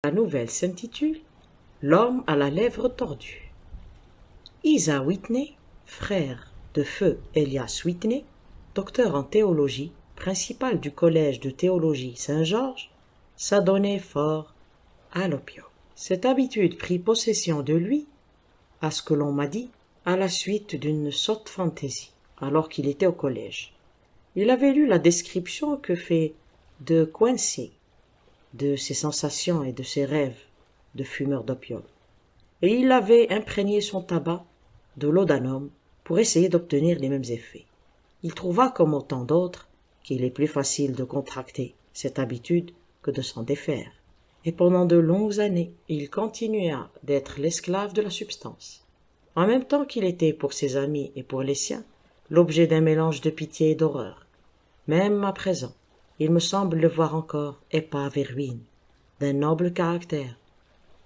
La nouvelle s'intitule L'homme à la lèvre tordue. Isa Whitney, frère de feu Elias Whitney, docteur en théologie, principal du collège de théologie Saint-Georges, s'adonnait fort à l'opium. Cette habitude prit possession de lui, à ce que l'on m'a dit, à la suite d'une sotte fantaisie, alors qu'il était au collège. Il avait lu la description que fait de Quincy de ses sensations et de ses rêves de fumeur d'opium. Et il avait imprégné son tabac de laudanum pour essayer d'obtenir les mêmes effets. Il trouva, comme autant d'autres, qu'il est plus facile de contracter cette habitude que de s'en défaire. Et pendant de longues années, il continua d'être l'esclave de la substance. En même temps qu'il était, pour ses amis et pour les siens, l'objet d'un mélange de pitié et d'horreur. Même à présent, il me semble le voir encore épave et ruine, d'un noble caractère,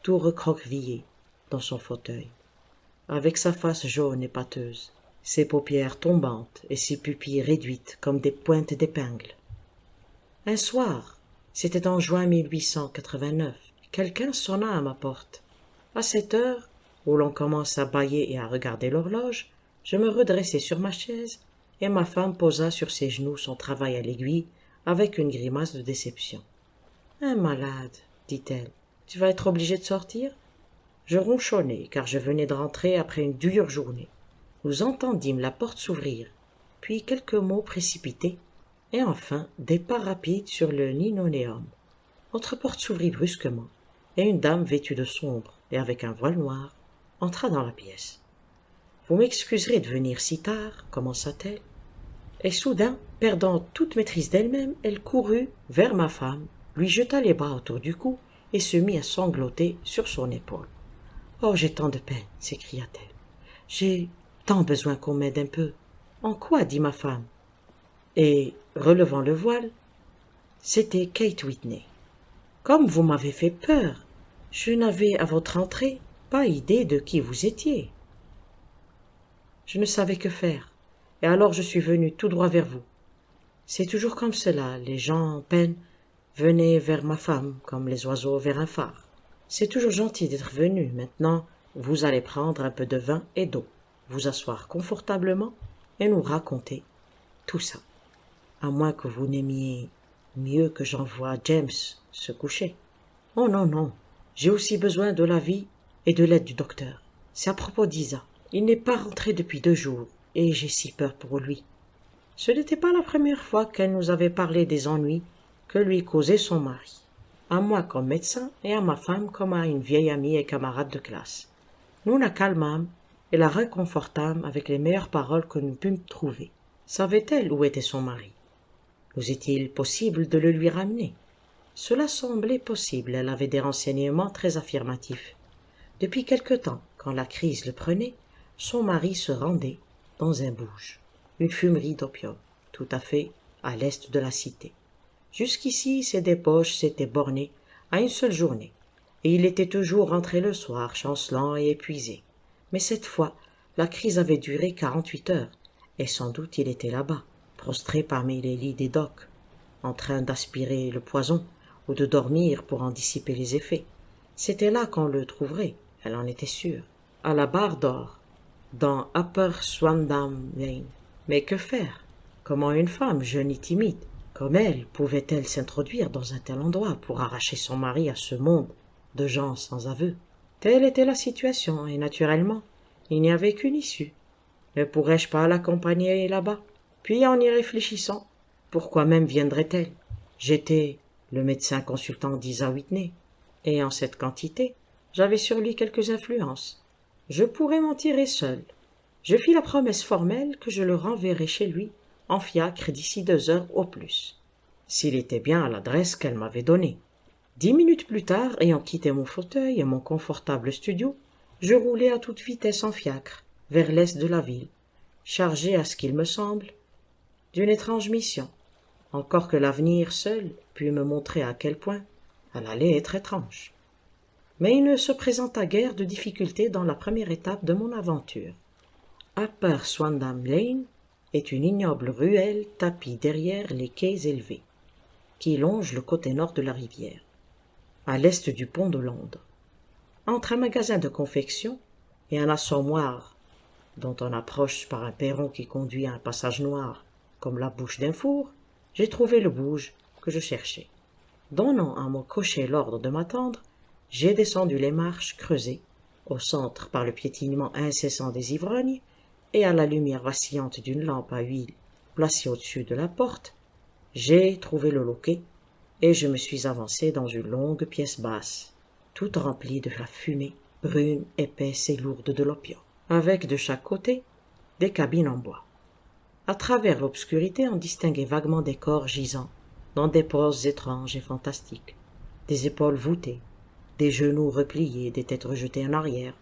tout recroquevillé dans son fauteuil, avec sa face jaune et pâteuse, ses paupières tombantes et ses pupilles réduites comme des pointes d'épingle. Un soir, c'était en juin 1889, quelqu'un sonna à ma porte. À cette heure, où l'on commence à bâiller et à regarder l'horloge, je me redressai sur ma chaise et ma femme posa sur ses genoux son travail à l'aiguille avec une grimace de déception. « Un malade, dit-elle, tu vas être obligé de sortir ?» Je ronchonnai, car je venais de rentrer après une dure journée. Nous entendîmes la porte s'ouvrir, puis quelques mots précipités, et enfin des pas rapides sur le linoléum. Notre porte s'ouvrit brusquement, et une dame vêtue de sombre et avec un voile noir entra dans la pièce. « Vous m'excuserez de venir si tard, commença-t-elle. Et soudain, perdant toute maîtrise d'elle-même, elle courut vers ma femme, lui jeta les bras autour du cou et se mit à sangloter sur son épaule. « Oh, j'ai tant de peine, s'écria-t-elle. J'ai tant besoin qu'on m'aide un peu. En quoi, dit ma femme. Et, relevant le voile, c'était Kate Whitney. Comme vous m'avez fait peur, je n'avais à votre entrée pas idée de qui vous étiez. Je ne savais que faire. Et alors je suis venu tout droit vers vous. C'est toujours comme cela, les gens en peine venaient vers ma femme, comme les oiseaux vers un phare. C'est toujours gentil d'être venu. Maintenant, vous allez prendre un peu de vin et d'eau, vous asseoir confortablement et nous raconter tout ça. À moins que vous n'aimiez mieux que j'envoie James se coucher. Oh non, non, j'ai aussi besoin de l'avis et de l'aide du docteur. C'est à propos d'Isa. Il n'est pas rentré depuis 2 jours. Et j'ai si peur pour lui. Ce n'était pas la première fois qu'elle nous avait parlé des ennuis que lui causait son mari, à moi comme médecin et à ma femme comme à une vieille amie et camarade de classe. Nous la calmâmes et la réconfortâmes avec les meilleures paroles que nous pûmes trouver. Savait-elle où était son mari? Nous est-il possible de le lui ramener? Cela semblait possible, elle avait des renseignements très affirmatifs. Depuis quelque temps, quand la crise le prenait, son mari se rendait dans un bouge, une fumerie d'opium, tout à fait à l'est de la cité. Jusqu'ici, ses débauches s'étaient bornées à une seule journée, et il était toujours rentré le soir, chancelant et épuisé. Mais cette fois, la crise avait duré 48 heures, et sans doute il était là-bas, prostré parmi les lits des docks, en train d'aspirer le poison ou de dormir pour en dissiper les effets. C'était là qu'on le trouverait, elle en était sûre, à la barre d'or, dans Upper Swandam Lane. Mais que faire? Comment une femme jeune et timide, comme elle, pouvait-elle s'introduire dans un tel endroit pour arracher son mari à ce monde de gens sans aveu? Telle était la situation, et naturellement, il n'y avait qu'une issue. Ne pourrais-je pas l'accompagner là-bas? Puis, en y réfléchissant, pourquoi même viendrait-elle? J'étais le médecin consultant d'Isa Whitney, et en cette quantité, j'avais sur lui quelques influences. Je pourrais m'en tirer seul. Je fis la promesse formelle que je le renverrais chez lui en fiacre d'ici 2 heures au plus, s'il était bien à l'adresse qu'elle m'avait donnée. 10 minutes plus tard, ayant quitté mon fauteuil et mon confortable studio, je roulai à toute vitesse en fiacre, vers l'est de la ville, chargé, à ce qu'il me semble, d'une étrange mission, encore que l'avenir seul pût me montrer à quel point elle allait être étrange. Mais il ne se présenta guère de difficultés dans la première étape de mon aventure. Upper Swandam Lane est une ignoble ruelle tapie derrière les quais élevés, qui longe le côté nord de la rivière. à l'est du pont de Londres. Entre un magasin de confection et un assommoir dont on approche par un perron qui conduit à un passage noir comme la bouche d'un four, j'ai trouvé le bouge que je cherchais. Donnant à mon cocher l'ordre de m'attendre, j'ai descendu les marches creusées, au centre par le piétinement incessant des ivrognes, et à la lumière vacillante d'une lampe à huile placée au-dessus de la porte, j'ai trouvé le loquet, et je me suis avancé dans une longue pièce basse, toute remplie de la fumée, brune, épaisse et lourde de l'opium, avec de chaque côté des cabines en bois. À travers l'obscurité, on distinguait vaguement des corps gisants, dans des poses étranges et fantastiques, des épaules voûtées, des genoux repliés, des têtes rejetées en arrière,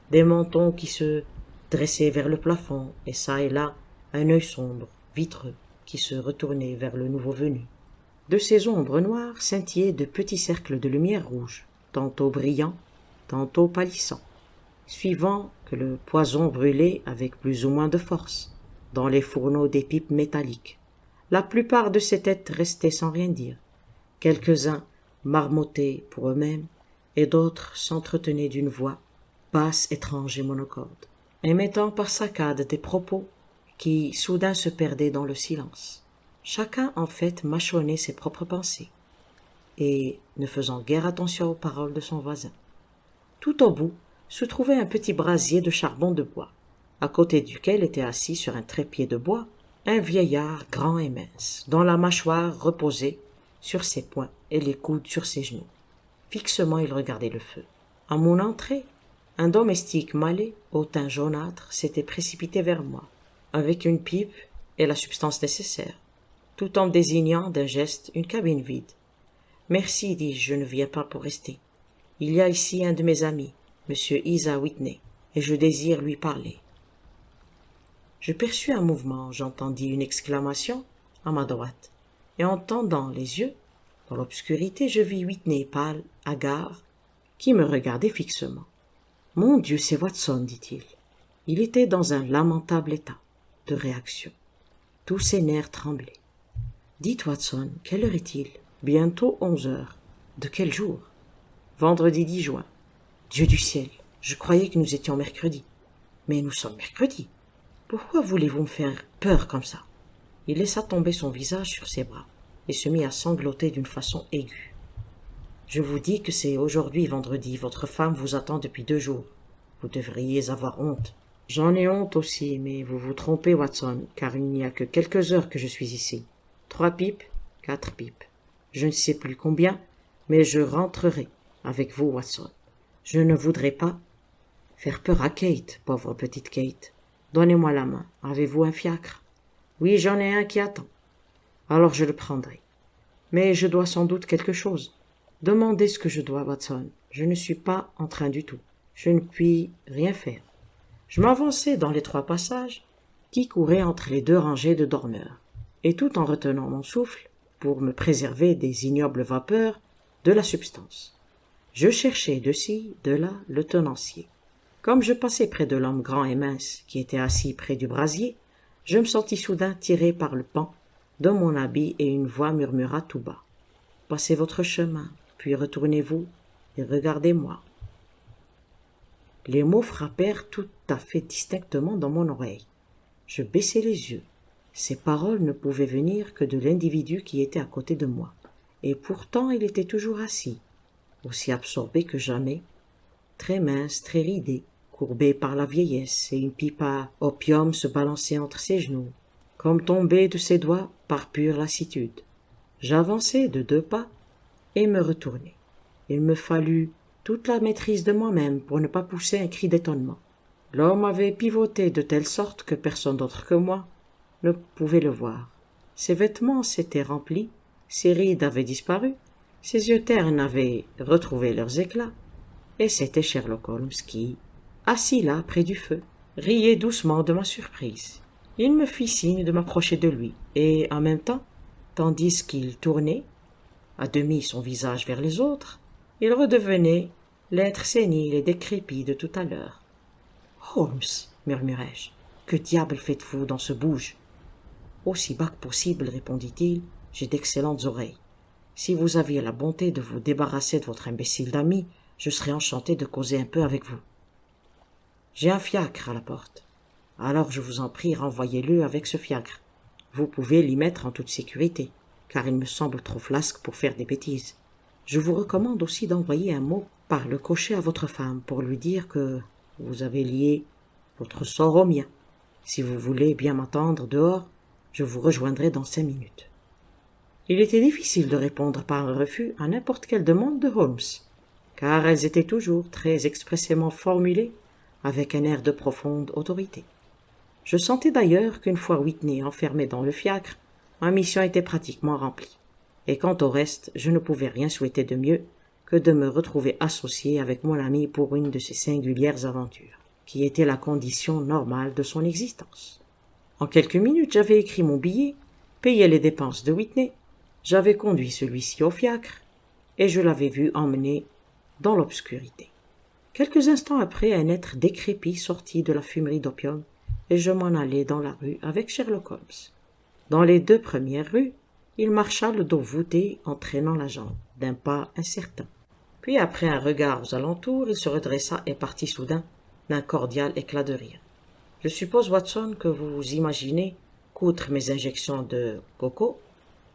des mentons qui se dressaient vers le plafond, et çà et là un œil sombre, vitreux, qui se retournait vers le nouveau venu. De ces ombres noires scintillaient de petits cercles de lumière rouge, tantôt brillants, tantôt pâlissants, suivant que le poison brûlait avec plus ou moins de force, dans les fourneaux des pipes métalliques. La plupart de ces têtes restaient sans rien dire. Quelques-uns marmottaient pour eux-mêmes, et d'autres s'entretenaient d'une voix, basse, étrange et monocorde, émettant par saccades des propos qui soudain se perdaient dans le silence. Chacun en fait mâchonnait ses propres pensées, et ne faisant guère attention aux paroles de son voisin. Tout au bout se trouvait un petit brasier de charbon de bois, à côté duquel était assis sur un trépied de bois un vieillard grand et mince, dont la mâchoire reposait sur ses poings et les coudes sur ses genoux. Fixement il regardait le feu. À mon entrée, un domestique malais, au teint jaunâtre, s'était précipité vers moi, avec une pipe et la substance nécessaire, tout en désignant d'un geste une cabine vide. « Merci, dis-je, je ne viens pas pour rester. Il y a ici un de mes amis, M. Isa Whitney, et je désire lui parler. » Je perçus un mouvement, j'entendis une exclamation à ma droite, et en tendant les yeux, dans l'obscurité, je vis Whitney pâle, hagard, qui me regardait fixement. « Mon Dieu, c'est Watson, dit-il. » Il était dans un lamentable état de réaction. Tous ses nerfs tremblaient. « Dites, Watson, quelle heure est-il ? » ?»« Bientôt 11 heures. »« De quel jour ? » ?»« Vendredi 10 juin. »« Dieu du ciel, je croyais que nous étions mercredi. »« Mais nous sommes mercredi. Pourquoi voulez-vous me faire peur comme ça ?» Il laissa tomber son visage sur ses bras et se mit à sangloter d'une façon aiguë. « Je vous dis que c'est aujourd'hui vendredi. Votre femme vous attend depuis 2 jours. Vous devriez avoir honte. »« J'en ai honte aussi, mais vous vous trompez, Watson, car il n'y a que quelques heures que je suis ici. 3 pipes, 4 pipes. Je ne sais plus combien, mais je rentrerai avec vous, Watson. Je ne voudrais pas faire peur à Kate, pauvre petite Kate. Donnez-moi la main. Avez-vous un fiacre ? » ?»« Oui, j'en ai un qui attend. »« Alors je le prendrai. Mais je dois sans doute quelque chose. » »« Demandez ce que je dois, Watson. Je ne suis pas en train du tout. Je ne puis rien faire. » Je m'avançai dans les 3 passages qui couraient entre les 2 rangées de dormeurs, et tout en retenant mon souffle pour me préserver des ignobles vapeurs de la substance. Je cherchais de ci, de là, le tenancier. Comme je passais près de l'homme grand et mince qui était assis près du brasier, je me sentis soudain tiré par le pan de mon habit et une voix murmura tout bas. « Passez votre chemin, puis retournez-vous et regardez-moi. » Les mots frappèrent tout à fait distinctement dans mon oreille. Je baissai les yeux. Ces paroles ne pouvaient venir que de l'individu qui était à côté de moi. Et pourtant il était toujours assis, aussi absorbé que jamais, très mince, très ridé, courbé par la vieillesse, et une pipe à opium se balançait entre ses genoux, comme tombée de ses doigts par pure lassitude. J'avançai de 2 pas et me retournai. Il me fallut toute la maîtrise de moi-même pour ne pas pousser un cri d'étonnement. L'homme avait pivoté de telle sorte que personne d'autre que moi ne pouvait le voir. Ses vêtements s'étaient remplis, ses rides avaient disparu, ses yeux ternes avaient retrouvé leurs éclats, et c'était Sherlock Holmes qui, assis là près du feu, riait doucement de ma surprise. Il me fit signe de m'approcher de lui, et en même temps, tandis qu'il tournait, à demi son visage vers les autres, il redevenait l'être sénile et décrépit de tout à l'heure. « Holmes, murmurai-je, que diable faites-vous dans ce bouge ?»« Aussi bas que possible, répondit-il, j'ai d'excellentes oreilles. Si vous aviez la bonté de vous débarrasser de votre imbécile d'ami, je serais enchanté de causer un peu avec vous. J'ai un fiacre à la porte. Alors je vous en prie, renvoyez-le avec ce fiacre. Vous pouvez l'y mettre en toute sécurité, car il me semble trop flasque pour faire des bêtises. Je vous recommande aussi d'envoyer un mot par le cocher à votre femme pour lui dire que vous avez lié votre sort au mien. Si vous voulez bien m'attendre dehors, je vous rejoindrai dans 5 minutes. Il était difficile de répondre par un refus à n'importe quelle demande de Holmes, car elles étaient toujours très expressément formulées avec un air de profonde autorité. Je sentais d'ailleurs qu'une fois Whitney enfermé dans le fiacre, ma mission était pratiquement remplie. Et quant au reste, je ne pouvais rien souhaiter de mieux que de me retrouver associé avec mon ami pour une de ces singulières aventures, qui était la condition normale de son existence. En quelques minutes, j'avais écrit mon billet, payé les dépenses de Whitney, j'avais conduit celui-ci au fiacre, et je l'avais vu emmener dans l'obscurité. Quelques instants après, un être décrépit sortit de la fumerie d'opium, et je m'en allai dans la rue avec Sherlock Holmes. Dans les 2 premières rues, il marcha le dos voûté en traînant la jambe, d'un pas incertain. Puis après un regard aux alentours, il se redressa et partit soudain d'un cordial éclat de rire. Je suppose, Watson, que vous imaginez qu'outre mes injections de coco,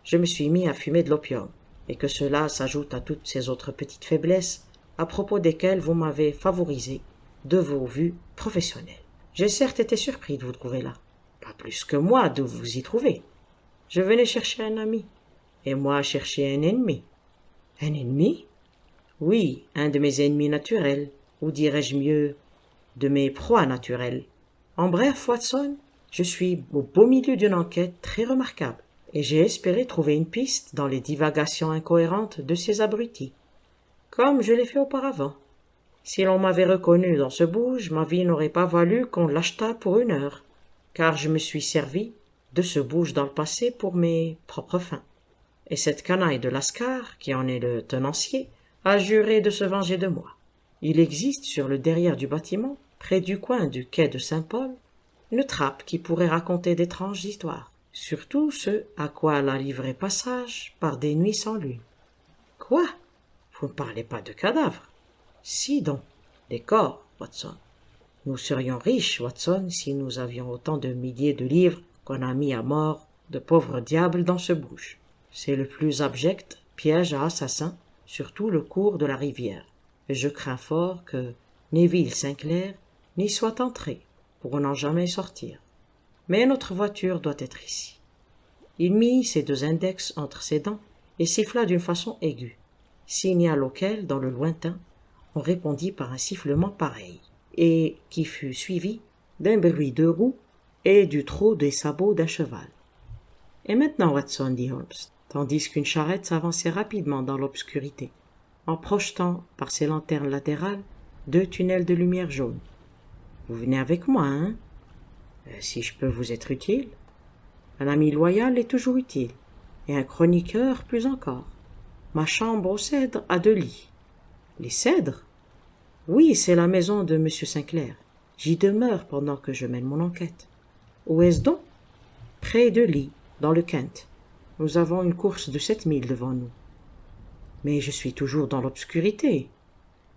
je me suis mis à fumer de l'opium, et que cela s'ajoute à toutes ces autres petites faiblesses à propos desquelles vous m'avez favorisé de vos vues professionnelles. J'ai certes été surpris de vous trouver là, pas plus que moi de vous y trouver. Je venais chercher un ami, et moi chercher un ennemi. Un ennemi? Oui, un de mes ennemis naturels, ou dirais-je mieux, de mes proies naturelles. En bref, Watson, je suis au beau milieu d'une enquête très remarquable, et j'ai espéré trouver une piste dans les divagations incohérentes de ces abrutis, comme je l'ai fait auparavant. Si l'on m'avait reconnu dans ce bouge, ma vie n'aurait pas valu qu'on l'achetât pour 1 heure, car je me suis servi de ce bouge dans le passé pour mes propres fins. Et cette canaille de Lascar, qui en est le tenancier, a juré de se venger de moi. Il existe sur le derrière du bâtiment, près du coin du quai de Saint-Paul, une trappe qui pourrait raconter d'étranges histoires, surtout ce à quoi la livrait passage par des nuits sans lune. Quoi? Vous ne parlez pas de cadavres? Si donc, des corps, Watson. Nous serions riches, Watson, si nous avions autant de milliers de livres qu'on a mis à mort de pauvres diables dans ce bouge. C'est le plus abject piège à assassins sur tout le cours de la rivière, et je crains fort que Neville Sinclair n'y soit entré pour n'en jamais sortir. Mais notre voiture doit être ici. Il mit ses 2 index entre ses dents et siffla d'une façon aiguë, signal auquel, dans le lointain, on répondit par un sifflement pareil, et qui fut suivi d'un bruit de roues et du trot des sabots d'un cheval. « Et maintenant, Watson, dit Holmes, tandis qu'une charrette s'avançait rapidement dans l'obscurité, en projetant par ses lanternes latérales 2 tunnels de lumière jaune. Vous venez avec moi, hein? Si je peux vous être utile. Un ami loyal est toujours utile, et un chroniqueur plus encore. Ma chambre aux cèdres a 2 lits. Les cèdres? Oui, c'est la maison de M. Sinclair. J'y demeure pendant que je mène mon enquête. Où est-ce donc? Près de Lee, dans le Kent. Nous avons une course de 7 milles devant nous. Mais je suis toujours dans l'obscurité.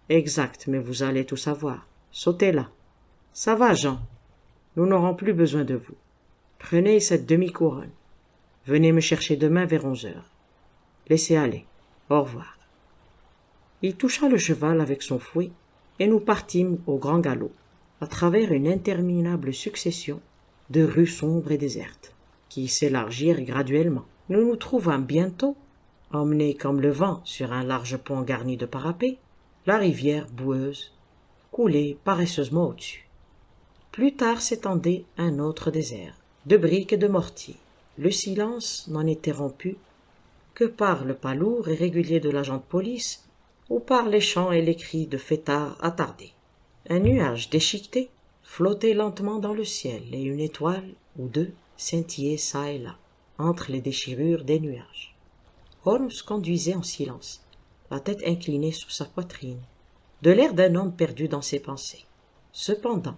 Exact, mais vous allez tout savoir. Sautez là. Ça va, Jean. Nous n'aurons plus besoin de vous. Prenez cette demi-couronne. Venez me chercher demain vers 11 heures. Laissez aller. Au revoir. Il toucha le cheval avec son fouet, et nous partîmes au grand galop, à travers une interminable succession de rues sombres et désertes, qui s'élargirent graduellement. Nous nous trouvâmes bientôt, emmenés comme le vent sur un large pont garni de parapets, la rivière boueuse, coulait paresseusement au-dessus. Plus tard s'étendait un autre désert, de briques et de mortier. Le silence n'en était rompu que par le pas lourd et régulier de l'agent de police ou par les chants et les cris de fêtards attardés. Un nuage déchiqueté flottait lentement dans le ciel et une étoile ou 2 scintillait çà et là, entre les déchirures des nuages. Holmes conduisait en silence, la tête inclinée sous sa poitrine, de l'air d'un homme perdu dans ses pensées. Cependant,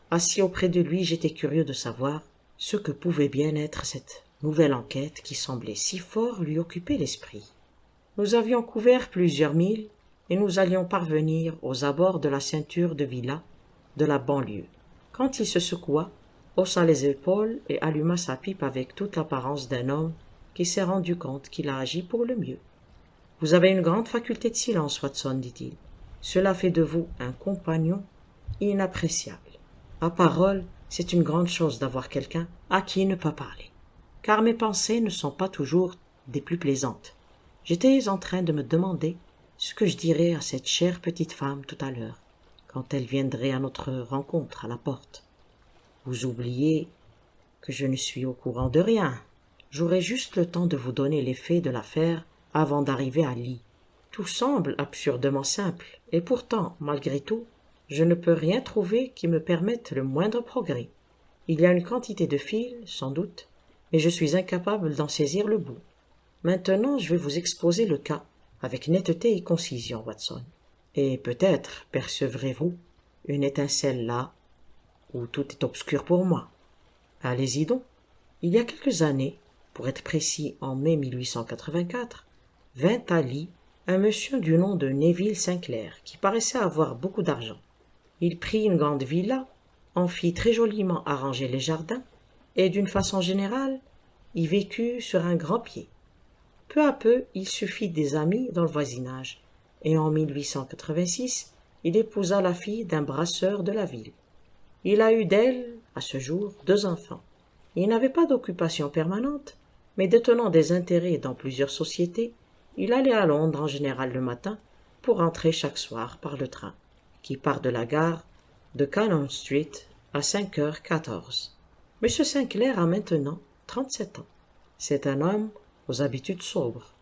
assis auprès de lui, j'étais curieux de savoir ce que pouvait bien être cette nouvelle enquête qui semblait si fort lui occuper l'esprit. Nous avions couvert plusieurs milles et nous allions parvenir aux abords de la ceinture de villas de la banlieue, quand il se secoua, haussa les épaules et alluma sa pipe avec toute l'apparence d'un homme qui s'est rendu compte qu'il a agi pour le mieux. « Vous avez une grande faculté de silence, Watson, dit-il. Cela fait de vous un compagnon inappréciable. À parole, c'est une grande chose d'avoir quelqu'un à qui ne pas parler, car mes pensées ne sont pas toujours des plus plaisantes. J'étais en train de me demander ce que je dirais à cette chère petite femme tout à l'heure, quand elle viendrait à notre rencontre à la porte. Vous oubliez que je ne suis au courant de rien. J'aurai juste le temps de vous donner les faits de l'affaire avant d'arriver à Lee. Tout semble absurdement simple, et pourtant, malgré tout, je ne peux rien trouver qui me permette le moindre progrès. Il y a une quantité de fils, sans doute, mais je suis incapable d'en saisir le bout. Maintenant, je vais vous exposer le cas, avec netteté et concision, Watson. Et peut-être percevrez-vous une étincelle là, où tout est obscur pour moi. Allez-y donc. Il y a quelques années, pour être précis en mai 1884, vint à Lee un monsieur du nom de Neville Sinclair, qui paraissait avoir beaucoup d'argent. Il prit une grande villa, en fit très joliment arranger les jardins, et d'une façon générale, y vécut sur un grand pied. Peu à peu, il se fit des amis dans le voisinage, et en 1886, il épousa la fille d'un brasseur de la ville. Il a eu d'elle, à ce jour, 2 enfants. Il n'avait pas d'occupation permanente, mais détenant des intérêts dans plusieurs sociétés, il allait à Londres en général le matin pour rentrer chaque soir par le train, qui part de la gare de Cannon Street à 5h14. M. Sinclair a maintenant 37 ans. C'est un homme aux habitudes sobres.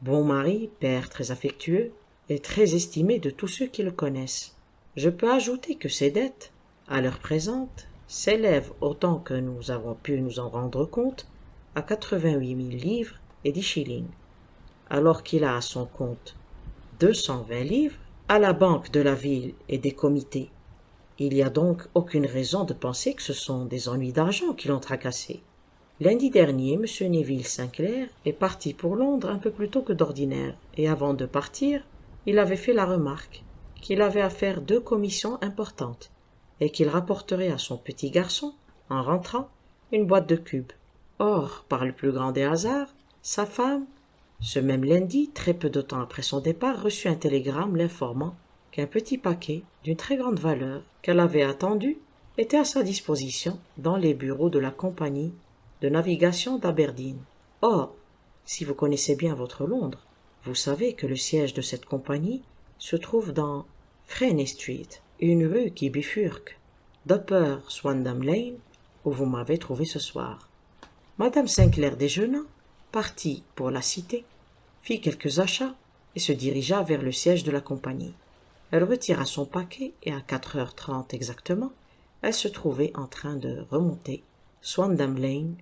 Bon mari, père très affectueux et très estimé de tous ceux qui le connaissent. Je peux ajouter que ses dettes, à l'heure présente, s'élèvent autant que nous avons pu nous en rendre compte à 88 000 livres et 10 shillings, alors qu'il a à son compte 220 livres à la banque de la ville et des comités. Il n'y a donc aucune raison de penser que ce sont des ennuis d'argent qui l'ont tracassé. Lundi dernier, M. Neville Sinclair est parti pour Londres un peu plus tôt que d'ordinaire, et avant de partir, il avait fait la remarque qu'il avait à faire 2 commissions importantes, et qu'il rapporterait à son petit garçon, en rentrant, une boîte de cubes. Or, par le plus grand des hasards, sa femme, ce même lundi, très peu de temps après son départ, reçut un télégramme l'informant qu'un petit paquet d'une très grande valeur qu'elle avait attendu était à sa disposition dans les bureaux de la compagnie de navigation d'Aberdeen. Or, si vous connaissez bien votre Londres, vous savez que le siège de cette compagnie se trouve dans Frenay Street, une rue qui bifurque d'Upper Swandam Lane, où vous m'avez trouvé ce soir. Madame Sinclair déjeuna, partit pour la cité, fit quelques achats et se dirigea vers le siège de la compagnie. Elle retira son paquet et à 4h30 exactement, elle se trouvait en train de remonter Swandam Lane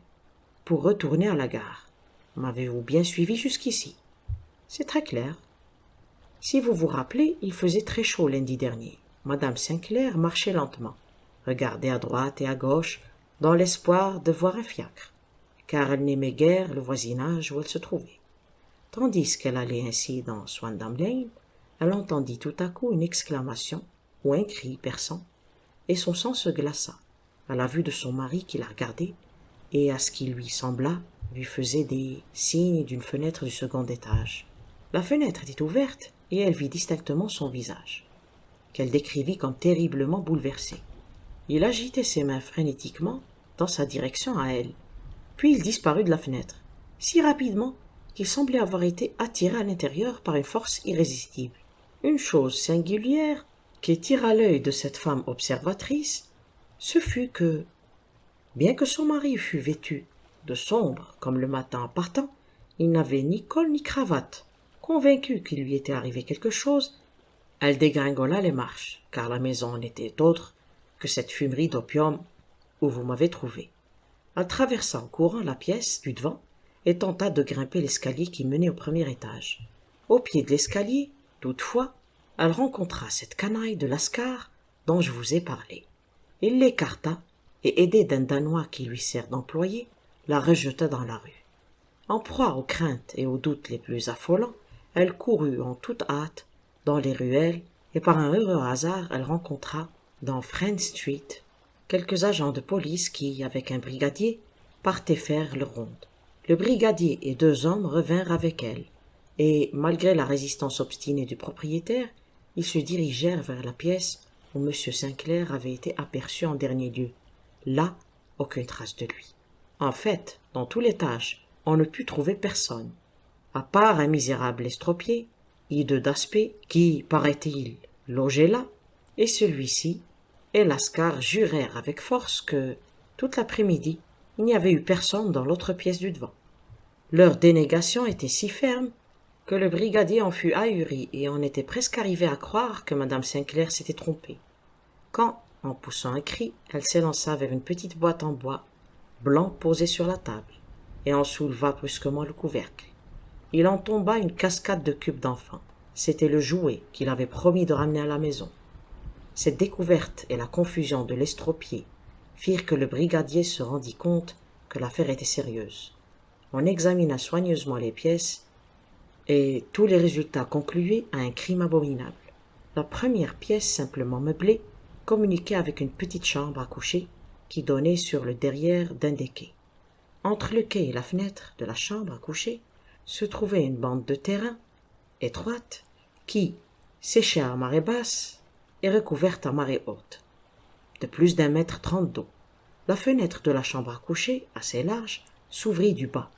pour retourner à la gare. M'avez-vous bien suivi jusqu'ici? C'est très clair. Si vous vous rappelez, il faisait très chaud lundi dernier. Madame Sinclair marchait lentement, regardait à droite et à gauche dans l'espoir de voir un fiacre, car elle n'aimait guère le voisinage où elle se trouvait. Tandis qu'elle allait ainsi dans Swandam Lane, elle entendit tout à coup une exclamation ou un cri perçant, et son sang se glaça à la vue de son mari qui la regardait et à ce qui lui sembla lui faisait des signes d'une fenêtre du second étage. La fenêtre était ouverte et elle vit distinctement son visage, qu'elle décrivit comme terriblement bouleversé. Il agitait ses mains frénétiquement dans sa direction à elle, puis il disparut de la fenêtre, si rapidement qu'il semblait avoir été attiré à l'intérieur par une force irrésistible. Une chose singulière qui tira l'œil de cette femme observatrice, ce fut que, bien que son mari fût vêtu de sombre comme le matin en partant, il n'avait ni col ni cravate. Convaincue qu'il lui était arrivé quelque chose, elle dégringola les marches, car la maison n'était autre que cette fumerie d'opium où vous m'avez trouvé. Elle traversa en courant la pièce du devant et tenta de grimper l'escalier qui menait au premier étage. Au pied de l'escalier, toutefois, elle rencontra cette canaille de Lascar dont je vous ai parlé. Il l'écarta et, aidé d'un Danois qui lui sert d'employé, la rejeta dans la rue. En proie aux craintes et aux doutes les plus affolants, elle courut en toute hâte dans les ruelles et par un heureux hasard elle rencontra, dans Friend Street, quelques agents de police qui, avec un brigadier, partaient faire leur ronde. Le brigadier et 2 hommes revinrent avec elle, et, malgré la résistance obstinée du propriétaire, ils se dirigèrent vers la pièce où M. Sinclair avait été aperçu en dernier lieu. Là, aucune trace de lui. En fait, dans tout l'étage, on ne put trouver personne, à part un misérable estropié, hideux d'aspect, qui, paraît-il, logeait là, et celui-ci et Lascar jurèrent avec force que, toute l'après-midi, il n'y avait eu personne dans l'autre pièce du devant. Leur dénégation était si ferme que le brigadier en fut ahuri et on était presque arrivé à croire que madame Sinclair s'était trompée. Quand, en poussant un cri, elle s'élança vers une petite boîte en bois blanc posée sur la table et en souleva brusquement le couvercle. Il en tomba une cascade de cubes d'enfant. C'était le jouet qu'il avait promis de ramener à la maison. Cette découverte et la confusion de l'estropié firent que le brigadier se rendit compte que l'affaire était sérieuse. On examina soigneusement les pièces et tous les résultats concluaient à un crime abominable. La première pièce, simplement meublée, communiquait avec une petite chambre à coucher qui donnait sur le derrière d'un des quais. Entre le quai et la fenêtre de la chambre à coucher se trouvait une bande de terrain étroite qui, séchée à marée basse, est recouverte à marée haute, de plus d'1,30 m d'eau. La fenêtre de la chambre à coucher, assez large, s'ouvrit du bas.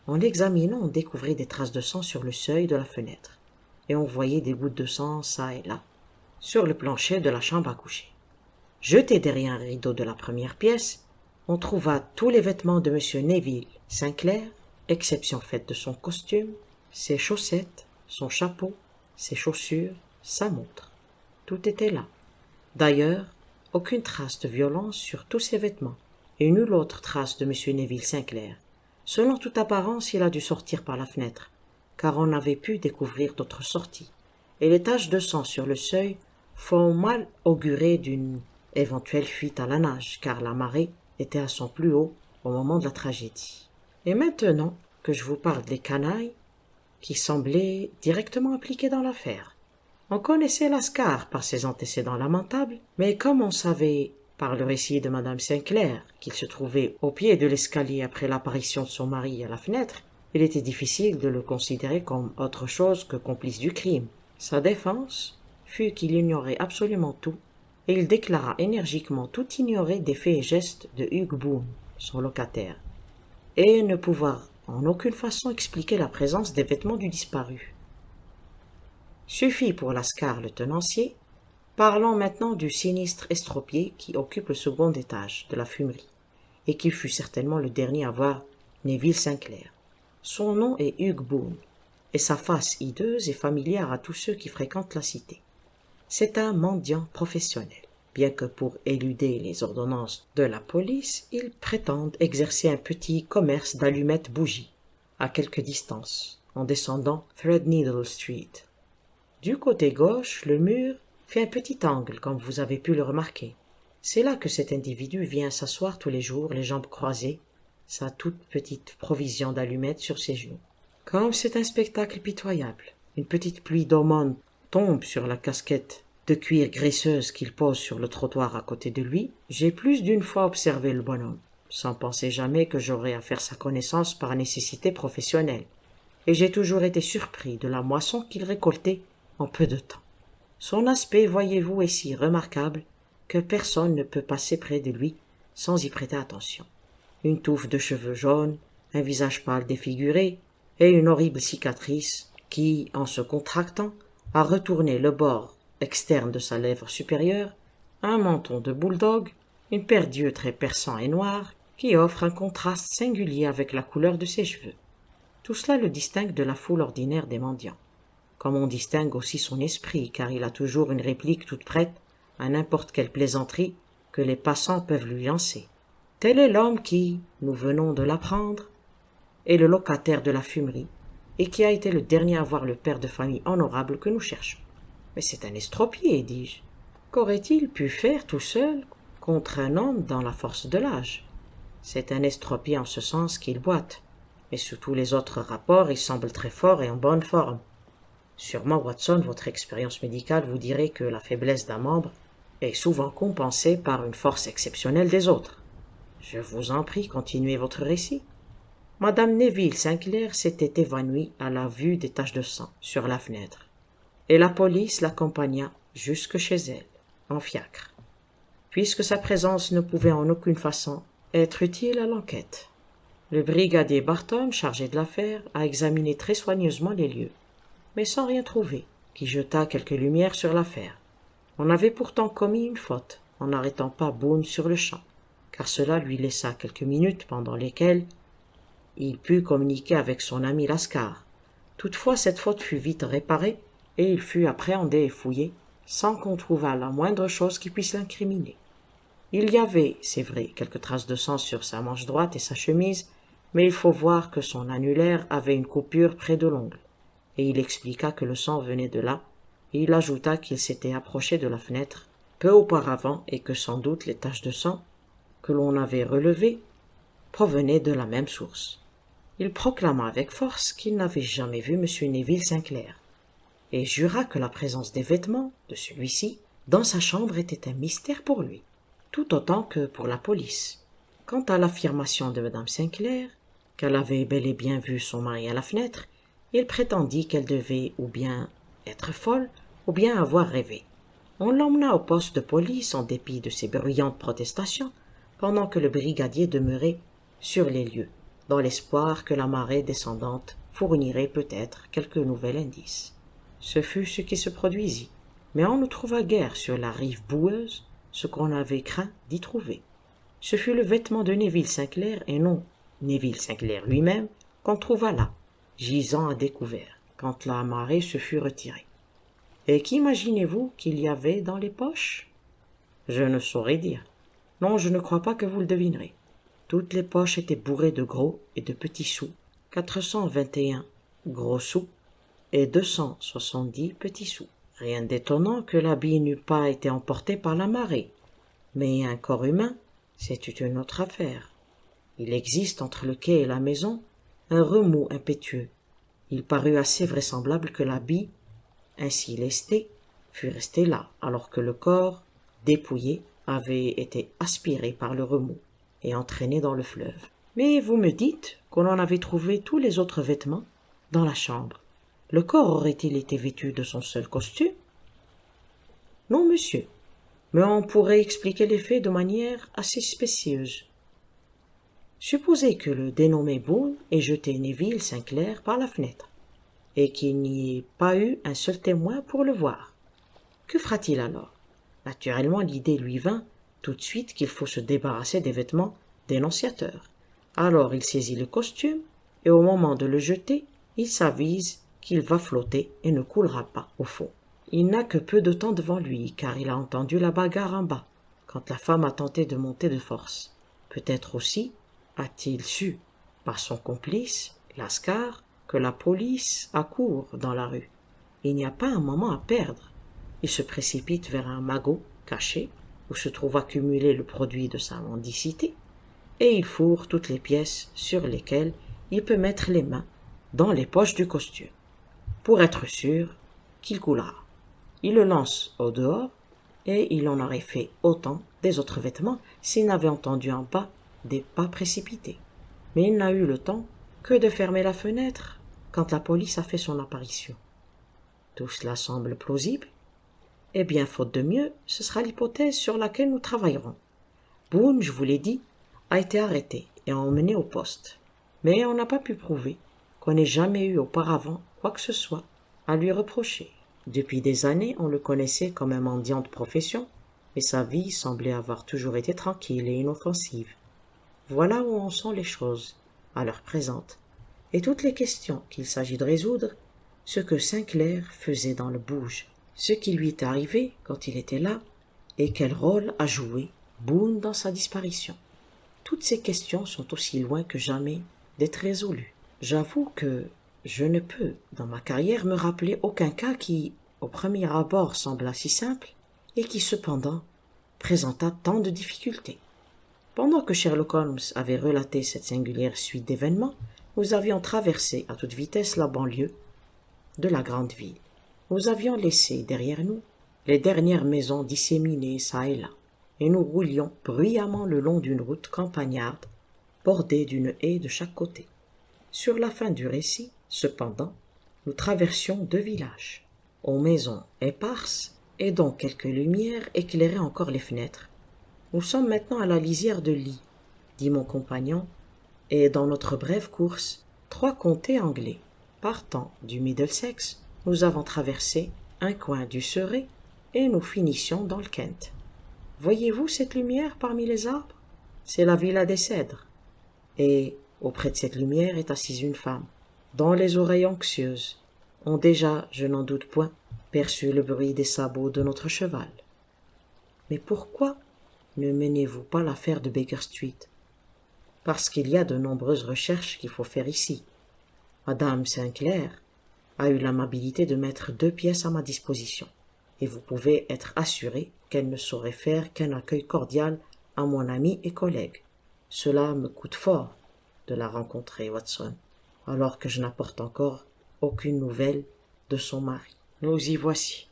En l'examinant, on découvrit des traces de sang sur le seuil de la fenêtre, et on voyait des gouttes de sang çà et là, sur le plancher de la chambre à coucher. Jeté derrière un rideau de la première pièce, on trouva tous les vêtements de M. Neville Sinclair, exception faite de son costume, ses chaussettes, son chapeau, ses chaussures, sa montre. Tout était là. D'ailleurs, aucune trace de violence sur tous ses vêtements, et nulle autre trace de M. Neville Sinclair. Selon toute apparence, il a dû sortir par la fenêtre, car on n'avait pu découvrir d'autre sortie, et les taches de sang sur le seuil font mal augurer d'une éventuelle fuite à la nage, car la marée était à son plus haut au moment de la tragédie. Et maintenant que je vous parle des canailles qui semblaient directement impliqués dans l'affaire. On connaissait Lascar par ses antécédents lamentables, mais comme on savait, par le récit de madame Sinclair, qu'il se trouvait au pied de l'escalier après l'apparition de son mari à la fenêtre, il était difficile de le considérer comme autre chose que complice du crime. Sa défense fut qu'il ignorait absolument tout, et il déclara énergiquement tout ignorer des faits et gestes de Hugh Boone, son locataire, et ne pouvoir en aucune façon expliquer la présence des vêtements du disparu. Suffit pour Lascar le tenancier. Parlons maintenant du sinistre estropié qui occupe le second étage de la fumerie, et qui fut certainement le dernier à voir Neville Sinclair. Son nom est Hugh Boone, et sa face hideuse est familière à tous ceux qui fréquentent la cité. C'est un mendiant professionnel, bien que pour éluder les ordonnances de la police, il prétende exercer un petit commerce d'allumettes bougies, à quelque distance, en descendant Threadneedle Street. Du côté gauche, le mur fait un petit angle, comme vous avez pu le remarquer. C'est là que cet individu vient s'asseoir tous les jours, les jambes croisées, sa toute petite provision d'allumettes sur ses genoux. Comme c'est un spectacle pitoyable, une petite pluie d'aumônes tombe sur la casquette de cuir graisseuse qu'il pose sur le trottoir à côté de lui. J'ai plus d'une fois observé le bonhomme, sans penser jamais que j'aurais à faire sa connaissance par nécessité professionnelle, et j'ai toujours été surpris de la moisson qu'il récoltait en peu de temps. Son aspect, voyez-vous, est si remarquable que personne ne peut passer près de lui sans y prêter attention. Une touffe de cheveux jaunes, un visage pâle défiguré, et une horrible cicatrice qui, en se contractant, a retourné le bord externe de sa lèvre supérieure, un menton de bulldog, une paire d'yeux très perçants et noirs, qui offre un contraste singulier avec la couleur de ses cheveux. Tout cela le distingue de la foule ordinaire des mendiants, comme on distingue aussi son esprit, car il a toujours une réplique toute prête à n'importe quelle plaisanterie que les passants peuvent lui lancer. Tel est l'homme qui, nous venons de l'apprendre, est le locataire de la fumerie, et qui a été le dernier à voir le père de famille honorable que nous cherchons. Mais c'est un estropié, dis-je. Qu'aurait-il pu faire tout seul contre un homme dans la force de l'âge? C'est un estropié en ce sens qu'il boite, mais sous tous les autres rapports, il semble très fort et en bonne forme. Sûrement, Watson, votre expérience médicale vous dirait que la faiblesse d'un membre est souvent compensée par une force exceptionnelle des autres. Je vous en prie, continuez votre récit. Madame Neville Sinclair s'était évanouie à la vue des taches de sang sur la fenêtre, et la police l'accompagna jusque chez elle, en fiacre, puisque sa présence ne pouvait en aucune façon être utile à l'enquête. Le brigadier Barton, chargé de l'affaire, a examiné très soigneusement les lieux, mais sans rien trouver qui jetât quelque lumière sur l'affaire. On avait pourtant commis une faute en n'arrêtant pas Boone sur le champ, car cela lui laissa quelques minutes pendant lesquelles il put communiquer avec son ami Lascar. Toutefois, cette faute fut vite réparée, et il fut appréhendé et fouillé, sans qu'on trouvât la moindre chose qui puisse l'incriminer. Il y avait, c'est vrai, quelques traces de sang sur sa manche droite et sa chemise, mais il faut voir que son annulaire avait une coupure près de l'ongle, et il expliqua que le sang venait de là, et il ajouta qu'il s'était approché de la fenêtre peu auparavant et que sans doute les taches de sang que l'on avait relevées provenaient de la même source. Il proclama avec force qu'il n'avait jamais vu M. Neville Sinclair, et jura que la présence des vêtements de celui-ci dans sa chambre était un mystère pour lui, tout autant que pour la police. Quant à l'affirmation de Mme Sinclair, qu'elle avait bel et bien vu son mari à la fenêtre, il prétendit qu'elle devait ou bien être folle, ou bien avoir rêvé. On l'emmena au poste de police en dépit de ses bruyantes protestations, pendant que le brigadier demeurait sur les lieux, dans l'espoir que la marée descendante fournirait peut-être quelque nouvel indice. Ce fut ce qui se produisit, mais on ne trouva guère sur la rive boueuse ce qu'on avait craint d'y trouver. Ce fut le vêtement de Neville Sinclair et non Neville Sinclair lui-même qu'on trouva là, gisant à découvert, quand la marée se fut retirée. Et qu'imaginez-vous qu'il y avait dans les poches? Je ne saurais dire. Non, je ne crois pas que vous le devinerez. Toutes les poches étaient bourrées de gros et de petits sous, 421 gros sous et 270 petits sous. Rien d'étonnant que l'habit n'eût pas été emporté par la marée. Mais un corps humain, c'est une autre affaire. Il existe entre le quai et la maison un remous impétueux. Il parut assez vraisemblable que l'habit, ainsi lesté, fût resté là, alors que le corps, dépouillé, avait été aspiré par le remous et entraîné dans le fleuve. Mais vous me dites qu'on en avait trouvé tous les autres vêtements dans la chambre. Le corps aurait-il été vêtu de son seul costume? Non, monsieur, mais on pourrait expliquer les faits de manière assez spécieuse. Supposez que le dénommé Boone ait jeté Neville Sinclair par la fenêtre, et qu'il n'y ait pas eu un seul témoin pour le voir. Que fera-t-il alors? Naturellement, l'idée lui vint tout de suite qu'il faut se débarrasser des vêtements dénonciateurs. Alors il saisit le costume, et au moment de le jeter, il s'avise qu'il va flotter et ne coulera pas au fond. Il n'a que peu de temps devant lui, car il a entendu la bagarre en bas, quand la femme a tenté de monter de force. Peut-être aussi a-t-il su, par son complice, Lascar, que la police accourt dans la rue. Il n'y a pas un moment à perdre. Il se précipite vers un magot caché, où se trouve accumulé le produit de sa mendicité, et il fourre toutes les pièces sur lesquelles il peut mettre les mains dans les poches du costume, pour être sûr qu'il coulera. Il le lance au dehors, et il en aurait fait autant des autres vêtements s'il n'avait entendu en bas des pas précipités. Mais il n'a eu le temps que de fermer la fenêtre quand la police a fait son apparition. Tout cela semble plausible. Eh bien, faute de mieux, ce sera l'hypothèse sur laquelle nous travaillerons. Boone, je vous l'ai dit, a été arrêté et emmené au poste. Mais on n'a pas pu prouver qu'on n'ait jamais eu auparavant quoi que ce soit à lui reprocher. Depuis des années, on le connaissait comme un mendiant de profession, et sa vie semblait avoir toujours été tranquille et inoffensive. Voilà où en sont les choses, à l'heure présente, et toutes les questions qu'il s'agit de résoudre, ce que Sinclair faisait dans le bouge, ce qui lui est arrivé quand il était là, et quel rôle a joué Boone dans sa disparition. Toutes ces questions sont aussi loin que jamais d'être résolues. J'avoue que je ne peux, dans ma carrière, me rappeler aucun cas qui, au premier abord, sembla si simple, et qui cependant présenta tant de difficultés. Pendant que Sherlock Holmes avait relaté cette singulière suite d'événements, nous avions traversé à toute vitesse la banlieue de la grande ville. Nous avions laissé derrière nous les dernières maisons disséminées çà et là, et nous roulions bruyamment le long d'une route campagnarde bordée d'une haie de chaque côté. Sur la fin du récit, cependant, nous traversions 2 villages, aux maisons éparses et dont quelques lumières éclairaient encore les fenêtres. Nous sommes maintenant à la lisière de Lee, dit mon compagnon, et dans notre brève course, 3 comtés anglais. Partant du Middlesex, nous avons traversé un coin du Surrey et nous finissions dans le Kent. Voyez-vous cette lumière parmi les arbres? C'est la villa des Cèdres. Et auprès de cette lumière est assise une femme, dont les oreilles anxieuses ont déjà, je n'en doute point, perçu le bruit des sabots de notre cheval. Mais pourquoi ne menez-vous pas l'affaire de Baker Street? Parce qu'il y a de nombreuses recherches qu'il faut faire ici. Madame Sinclair a eu l'amabilité de mettre 2 pièces à ma disposition, et vous pouvez être assuré qu'elle ne saurait faire qu'un accueil cordial à mon ami et collègue. Cela me coûte fort de la rencontrer, Watson, alors que je n'apporte encore aucune nouvelle de son mari. Nous y voici.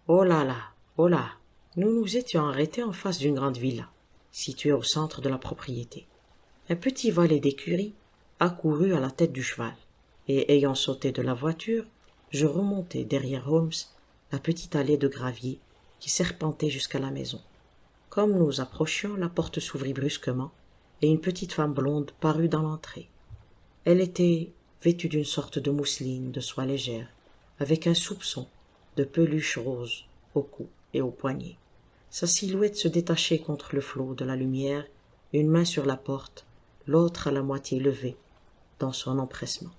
Oh là là, oh là! Nous nous étions arrêtés en face d'une grande villa, située au centre de la propriété. Un petit valet d'écurie accourut à la tête du cheval, et ayant sauté de la voiture, je remontai derrière Holmes la petite allée de gravier qui serpentait jusqu'à la maison. Comme nous approchions, la porte s'ouvrit brusquement, et une petite femme blonde parut dans l'entrée. Elle était vêtue d'une sorte de mousseline de soie légère, avec un soupçon de peluche rose au cou et aux poignets. Sa silhouette se détachait contre le flot de la lumière, une main sur la porte, l'autre à la moitié levée, dans son empressement.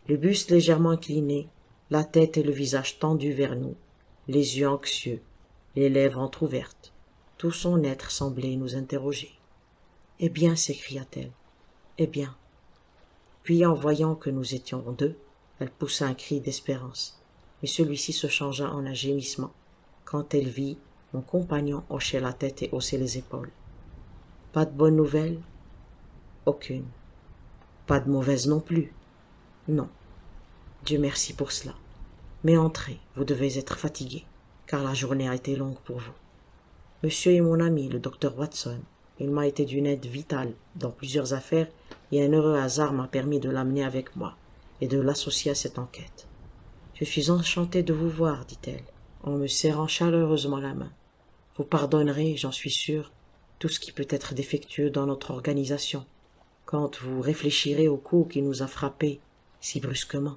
Le buste légèrement incliné, la tête et le visage tendus vers nous, les yeux anxieux, les lèvres entr'ouvertes. Tout son être semblait nous interroger. « Eh bien, s'écria-t-elle, eh bien. » Puis, en voyant que nous étions 2, elle poussa un cri d'espérance, mais celui-ci se changea en un gémissement, quand elle vit mon compagnon hocher la tête et hausser les épaules. « Pas de bonne nouvelle? »« Aucune. »« Pas de mauvaise non plus? »« Non. Dieu merci pour cela. Mais entrez, vous devez être fatigué, car la journée a été longue pour vous. Monsieur est mon ami, le docteur Watson. Il m'a été d'une aide vitale dans plusieurs affaires et un heureux hasard m'a permis de l'amener avec moi et de l'associer à cette enquête. Je suis enchantée de vous voir, dit-elle, en me serrant chaleureusement la main. Vous pardonnerez, j'en suis sûre, tout ce qui peut être défectueux dans notre organisation, quand vous réfléchirez au coup qui nous a frappés si brusquement.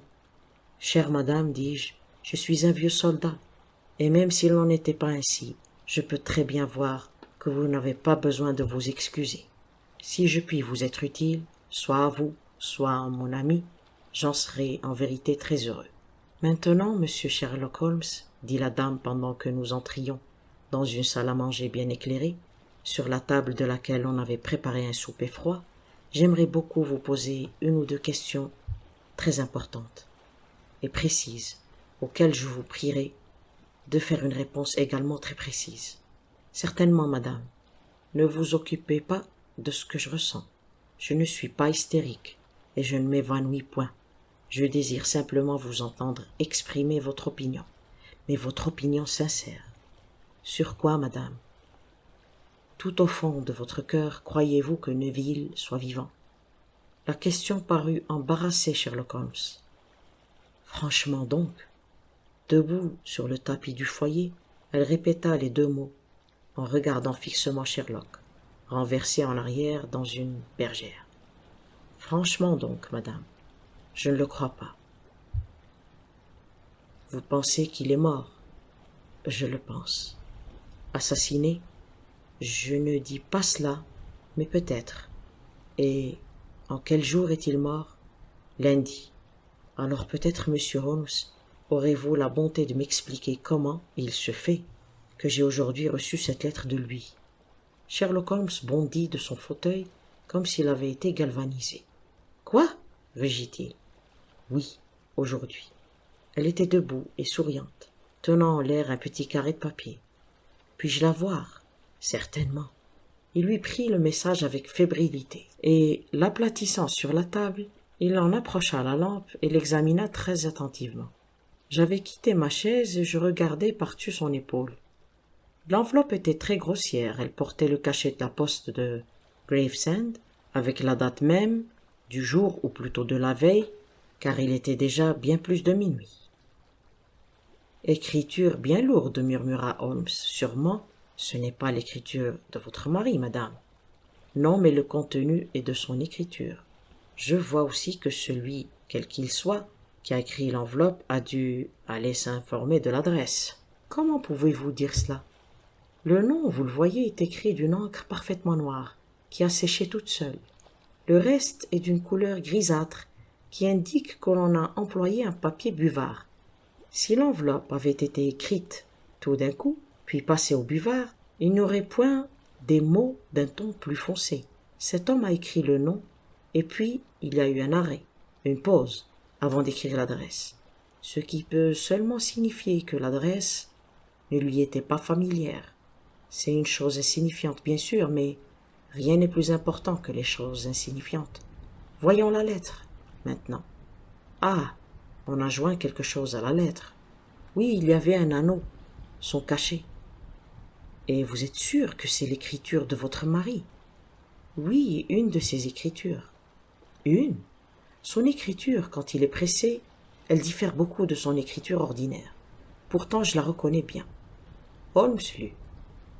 Chère madame, dis-je, je suis un vieux soldat, et même s'il n'en était pas ainsi, je peux très bien voir que vous n'avez pas besoin de vous excuser. Si je puis vous être utile, soit à vous, soit à mon ami, j'en serai en vérité très heureux. Maintenant, monsieur Sherlock Holmes, dit la dame pendant que nous entrions dans une salle à manger bien éclairée, sur la table de laquelle on avait préparé un souper froid, j'aimerais beaucoup vous poser 1 ou 2 questions très importantes et précises, auxquelles je vous prierai de faire une réponse également très précise. Certainement, madame. Ne vous occupez pas de ce que je ressens. Je ne suis pas hystérique et je ne m'évanouis point. Je désire simplement vous entendre exprimer votre opinion, mais votre opinion sincère. Sur quoi, madame? Tout au fond de votre cœur, croyez-vous que Neville soit vivant? La question parut embarrasser Sherlock Holmes. Franchement donc, debout sur le tapis du foyer, elle répéta les 2 mots, en regardant fixement Sherlock, renversé en arrière dans une bergère. Franchement donc, madame, je ne le crois pas. Vous pensez qu'il est mort? Je le pense. Assassiné? Je ne dis pas cela, mais peut-être. Et en quel jour est-il mort? Lundi. Alors peut-être, monsieur Holmes, aurez-vous la bonté de m'expliquer comment il se fait que j'ai aujourd'hui reçu cette lettre de lui? Sherlock Holmes bondit de son fauteuil comme s'il avait été galvanisé. « Quoi ?» rugit-il. « Oui, aujourd'hui. » Elle était debout et souriante, tenant en l'air un petit carré de papier. « Puis-je la voir ?»« Certainement. » Il lui prit le message avec fébrilité, et, l'aplatissant sur la table, Il en approcha la lampe et l'examina très attentivement. J'avais quitté ma chaise et je regardais par-dessus son épaule. L'enveloppe était très grossière, elle portait le cachet de la poste de Gravesend, avec la date même, du jour ou plutôt de la veille, car il était déjà bien plus de minuit. Écriture bien lourde, murmura Holmes. Sûrement, ce n'est pas l'écriture de votre mari, madame. Non, mais le contenu est de son écriture. Je vois aussi que celui, quel qu'il soit, qui a écrit l'enveloppe a dû aller s'informer de l'adresse. Comment pouvez-vous dire cela? Le nom, vous le voyez, est écrit d'une encre parfaitement noire, qui a séché toute seule. Le reste est d'une couleur grisâtre, qui indique que l'on a employé un papier buvard. Si l'enveloppe avait été écrite tout d'un coup, puis passée au buvard, il n'y aurait point des mots d'un ton plus foncé. Cet homme a écrit le nom, et puis il y a eu un arrêt, une pause, avant d'écrire l'adresse, ce qui peut seulement signifier que l'adresse ne lui était pas familière. C'est une chose insignifiante, bien sûr, mais rien n'est plus important que les choses insignifiantes. Voyons la lettre, maintenant. Ah, on a joint quelque chose à la lettre. Oui, il y avait un anneau, son cachet. Et vous êtes sûr que c'est l'écriture de votre mari? Oui, une de ses écritures. Une? Son écriture, quand il est pressé, elle diffère beaucoup de son écriture ordinaire. Pourtant, je la reconnais bien. Holmes lut.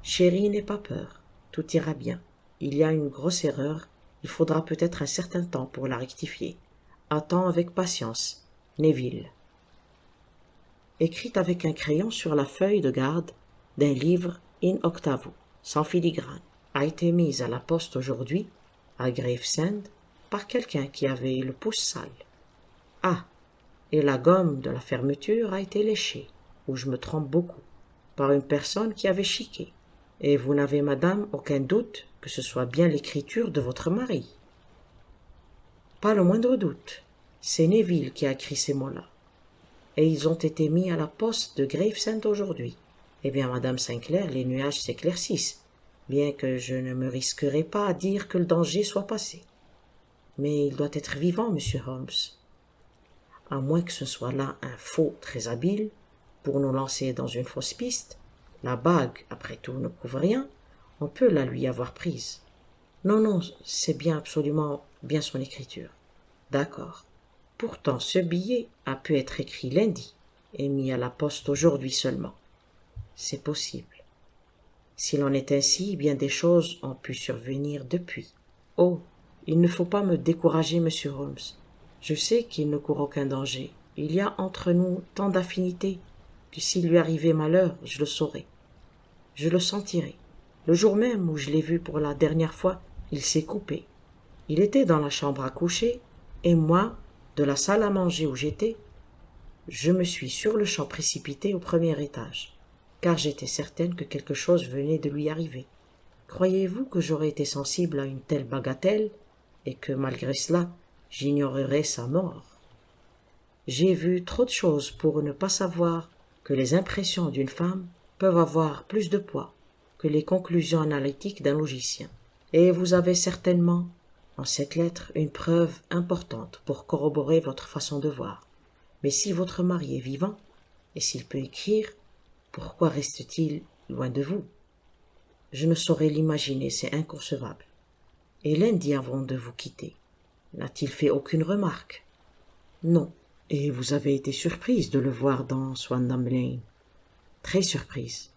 Chérie, n'aie pas peur. Tout ira bien. Il y a une grosse erreur. Il faudra peut-être un certain temps pour la rectifier. Attends avec patience. Neville. Écrite avec un crayon sur la feuille de garde d'un livre in octavo, sans filigrane, a été mise à la poste aujourd'hui, à Gravesend, par quelqu'un qui avait le pouce sale. Ah, et la gomme de la fermeture a été léchée, ou je me trompe beaucoup, par une personne qui avait chiqué. Et vous n'avez, madame, aucun doute que ce soit bien l'écriture de votre mari? Pas le moindre doute. C'est Neville qui a écrit ces mots-là. Et ils ont été mis à la poste de Gravesend aujourd'hui. Eh bien, madame Sinclair, les nuages s'éclaircissent, bien que je ne me risquerai pas à dire que le danger soit passé. Mais il doit être vivant, monsieur Holmes. À moins que ce soit là un faux très habile, pour nous lancer dans une fausse piste. La bague, après tout, ne prouve rien. On peut la lui avoir prise. Non, non, c'est bien absolument bien son écriture. D'accord. Pourtant, ce billet a pu être écrit lundi et mis à la poste aujourd'hui seulement. C'est possible. S'il en est ainsi, bien des choses ont pu survenir depuis. Oh, il ne faut pas me décourager, monsieur Holmes. Je sais qu'il ne court aucun danger. Il y a entre nous tant d'affinités que s'il lui arrivait malheur, je le saurais. Je le sentirais. Le jour même où je l'ai vu pour la dernière fois, il s'est coupé. Il était dans la chambre à coucher, et moi, de la salle à manger où j'étais, je me suis sur-le-champ précipité au premier étage, car j'étais certaine que quelque chose venait de lui arriver. Croyez-vous que j'aurais été sensible à une telle bagatelle, et que malgré cela, j'ignorerais sa mort? J'ai vu trop de choses pour ne pas savoir que les impressions d'une femme peuvent avoir plus de poids que les conclusions analytiques d'un logicien. Et vous avez certainement, dans cette lettre, une preuve importante pour corroborer votre façon de voir. Mais si votre mari est vivant, et s'il peut écrire, pourquoi reste-t-il loin de vous? Je ne saurais l'imaginer, c'est inconcevable. Et lundi avant de vous quitter, n'a-t-il fait aucune remarque? Non. Et vous avez été surprise de le voir dans Swandam Lane? Très surprise.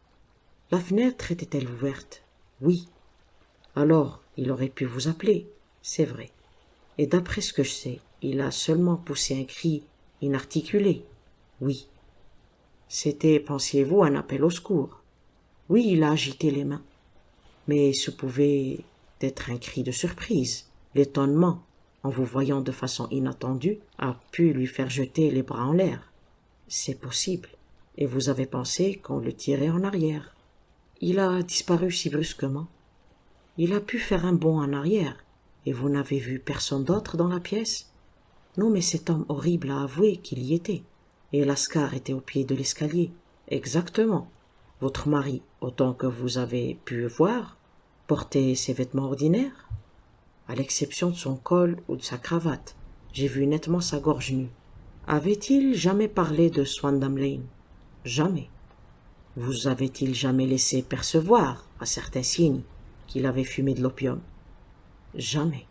La fenêtre était-elle ouverte? Oui. Alors, il aurait pu vous appeler, c'est vrai. Et d'après ce que je sais, il a seulement poussé un cri inarticulé. Oui. C'était, pensiez-vous, un appel au secours? Oui, il a agité les mains. Mais ce pouvait être un cri de surprise, l'étonnement, en vous voyant de façon inattendue, a pu lui faire jeter les bras en l'air. C'est possible. Et vous avez pensé qu'on le tirait en arrière. Il a disparu si brusquement. Il a pu faire un bond en arrière. Et vous n'avez vu personne d'autre dans la pièce? Non, mais cet homme horrible a avoué qu'il y était. Et Lascar était au pied de l'escalier. Exactement. Votre mari, autant que vous avez pu voir, portait ses vêtements ordinaires, à l'exception de son col ou de sa cravate. J'ai vu nettement sa gorge nue. Avait-il jamais parlé de Swandam Lane? Jamais. Vous avait-il jamais laissé percevoir, à certains signes, qu'il avait fumé de l'opium? Jamais.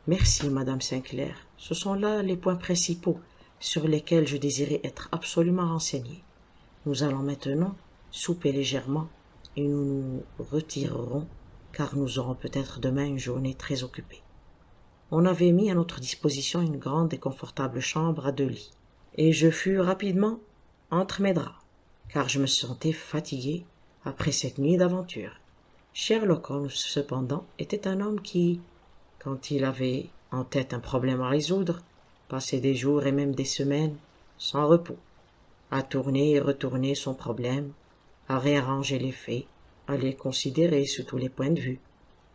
Merci, Madame Sinclair. Ce sont là les points principaux sur lesquels je désirais être absolument renseigné. Nous allons maintenant souper légèrement et nous nous retirerons, car nous aurons peut-être demain une journée très occupée. On avait mis à notre disposition une grande et confortable chambre à 2 lits, et je fus rapidement entre mes draps, car je me sentais fatigué après cette nuit d'aventure. Sherlock Holmes, cependant, était un homme qui, quand il avait en tête un problème à résoudre, passait des jours et même des semaines sans repos, à tourner et retourner son problème, à réarranger les faits, à les considérer sous tous les points de vue,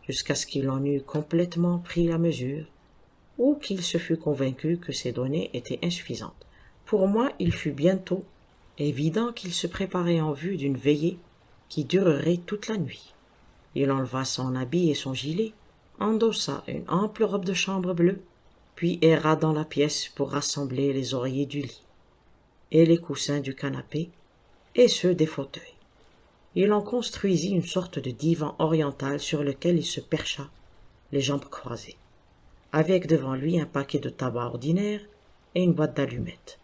jusqu'à ce qu'il en eût complètement pris la mesure, ou qu'il se fût convaincu que ces données étaient insuffisantes. Pour moi, il fut bientôt évident qu'il se préparait en vue d'une veillée qui durerait toute la nuit. Il enleva son habit et son gilet, endossa une ample robe de chambre bleue, puis erra dans la pièce pour rassembler les oreillers du lit, et les coussins du canapé, et ceux des fauteuils. Il en construisit une sorte de divan oriental sur lequel il se percha, les jambes croisées, avec devant lui un paquet de tabac ordinaire et une boîte d'allumettes.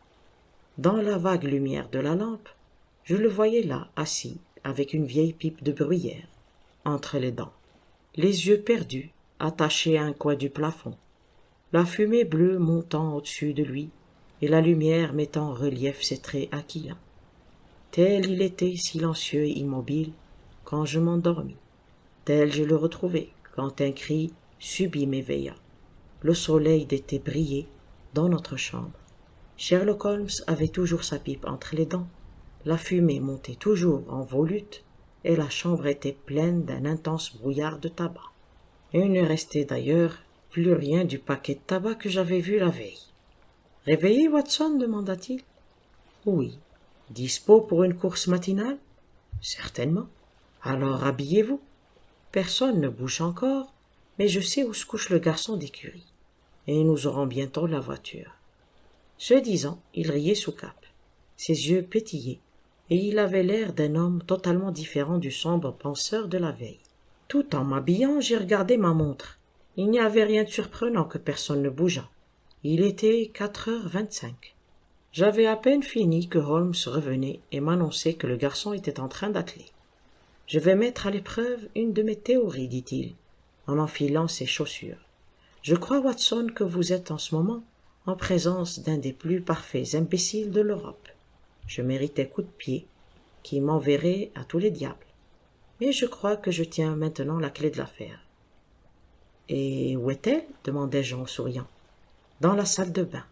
Dans la vague lumière de la lampe, je le voyais là, assis, avec une vieille pipe de bruyère, entre les dents, les yeux perdus, attachés à un coin du plafond, la fumée bleue montant au-dessus de lui, et la lumière mettant en relief ses traits aquilins. Tel il était silencieux et immobile quand je m'endormis. Tel je le retrouvai quand un cri subit m'éveilla. Le soleil d'été brillait dans notre chambre. Sherlock Holmes avait toujours sa pipe entre les dents. La fumée montait toujours en volute et la chambre était pleine d'un intense brouillard de tabac. Il ne restait d'ailleurs plus rien du paquet de tabac que j'avais vu la veille. « Réveillé, Watson ?» demanda-t-il. « Oui. » « Dispo pour une course matinale ?»« Certainement. »« Alors habillez-vous. Personne ne bouge encore, mais je sais où se couche le garçon d'écurie, et nous aurons bientôt la voiture. » Ce disant, il riait sous cape. Ses yeux pétillaient, et il avait l'air d'un homme totalement différent du sombre penseur de la veille. Tout en m'habillant, j'ai regardé ma montre. Il n'y avait rien de surprenant que personne ne bougeât. Il était 4h25. J'avais à peine fini que Holmes revenait et m'annonçait que le garçon était en train d'atteler. « Je vais mettre à l'épreuve une de mes théories, dit-il, en enfilant ses chaussures. Je crois, Watson, que vous êtes en ce moment en présence d'un des plus parfaits imbéciles de l'Europe. Je méritais coup de pied qui m'enverrait à tous les diables. Mais je crois que je tiens maintenant la clé de l'affaire. »« Et où est-elle » demandai-je en souriant. « Dans la salle de bain. »«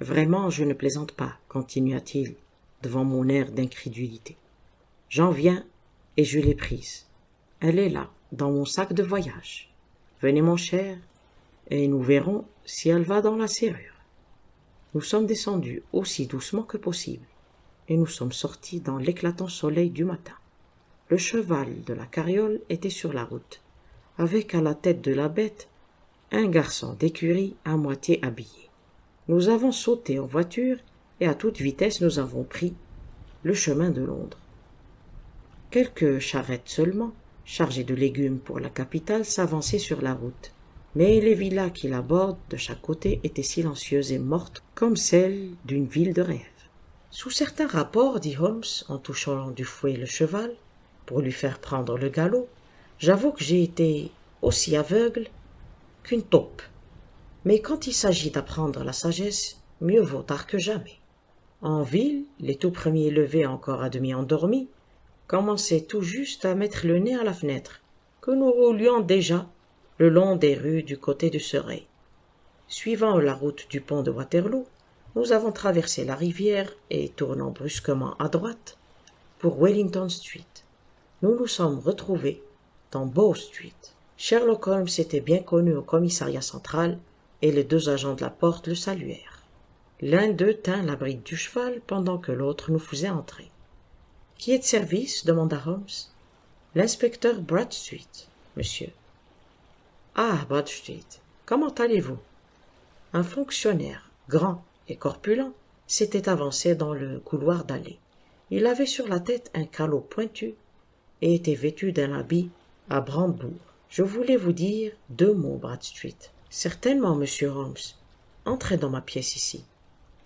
Vraiment, je ne plaisante pas, continua-t-il, devant mon air d'incrédulité. J'en viens, et je l'ai prise. Elle est là, dans mon sac de voyage. Venez, mon cher, et nous verrons si elle va dans la serrure. » Nous sommes descendus aussi doucement que possible, et nous sommes sortis dans l'éclatant soleil du matin. Le cheval de la carriole était sur la route, avec à la tête de la bête un garçon d'écurie à moitié habillé. Nous avons sauté en voiture et à toute vitesse nous avons pris le chemin de Londres. Quelques charrettes seulement, chargées de légumes pour la capitale, s'avançaient sur la route, mais les villas qui la bordent de chaque côté étaient silencieuses et mortes comme celles d'une ville de rêve. Sous certains rapports, dit Holmes en touchant du fouet le cheval pour lui faire prendre le galop, j'avoue que j'ai été aussi aveugle qu'une taupe. Mais quand il s'agit d'apprendre la sagesse, mieux vaut tard que jamais. En ville, les tout premiers levés encore à demi endormis commençaient tout juste à mettre le nez à la fenêtre, que nous roulions déjà le long des rues du côté de Surrey. Suivant la route du pont de Waterloo, nous avons traversé la rivière et, tournant brusquement à droite, pour Wellington Street, nous nous sommes retrouvés dans Bow Street. Sherlock Holmes était bien connu au commissariat central, et les 2 agents de la porte le saluèrent. L'un d'eux tint la bride du cheval pendant que l'autre nous faisait entrer. « Qui est de service ?» demanda Holmes. « L'inspecteur Bradstreet, monsieur. »« Ah, Bradstreet, comment allez-vous » Un fonctionnaire, grand et corpulent, s'était avancé dans le couloir d'allée. Il avait sur la tête un calot pointu et était vêtu d'un habit à brandebourg. Je voulais vous dire 2 mots, Bradstreet. Certainement, monsieur Holmes. Entrez dans ma pièce ici.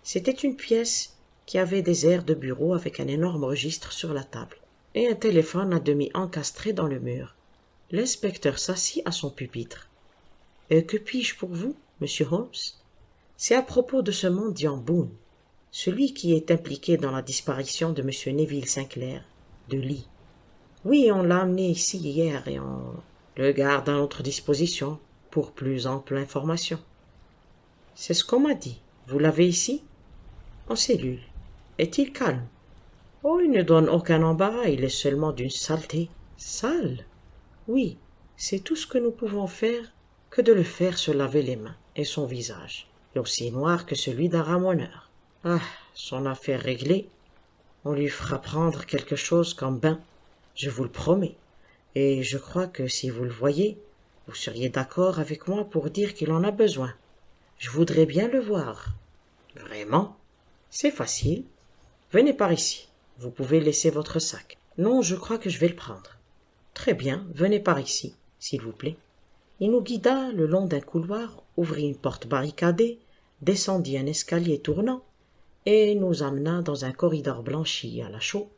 C'était une pièce qui avait des airs de bureau avec un énorme registre sur la table et un téléphone à demi encastré dans le mur. L'inspecteur s'assit à son pupitre. « Et que puis-je pour vous, monsieur Holmes ?» « C'est à propos de ce mendiant Boone, celui qui est impliqué dans la disparition de monsieur Neville Sinclair, de Lee. Oui, on l'a amené ici hier et on le garde à notre disposition pour plus ample information. » « C'est ce qu'on m'a dit. Vous l'avez ici ?»« En cellule. Est-il calme ?»« Oh, il ne donne aucun embarras, il est seulement d'une saleté. »« Sale ?» ?»« Oui, c'est tout ce que nous pouvons faire que de le faire se laver les mains et son visage, et aussi noir que celui d'un ramoneur. Ah, son affaire réglée. On lui fera prendre quelque chose comme bain, je vous le promets, et je crois que si vous le voyez, vous seriez d'accord avec moi pour dire qu'il en a besoin. Je voudrais bien le voir. »« Vraiment ? C'est facile. Venez par ici. Vous pouvez laisser votre sac. »« Non, je crois que je vais le prendre. »« Très bien, venez par ici, s'il vous plaît. » Il nous guida le long d'un couloir, ouvrit une porte barricadée, descendit un escalier tournant et nous amena dans un corridor blanchi à la chaux,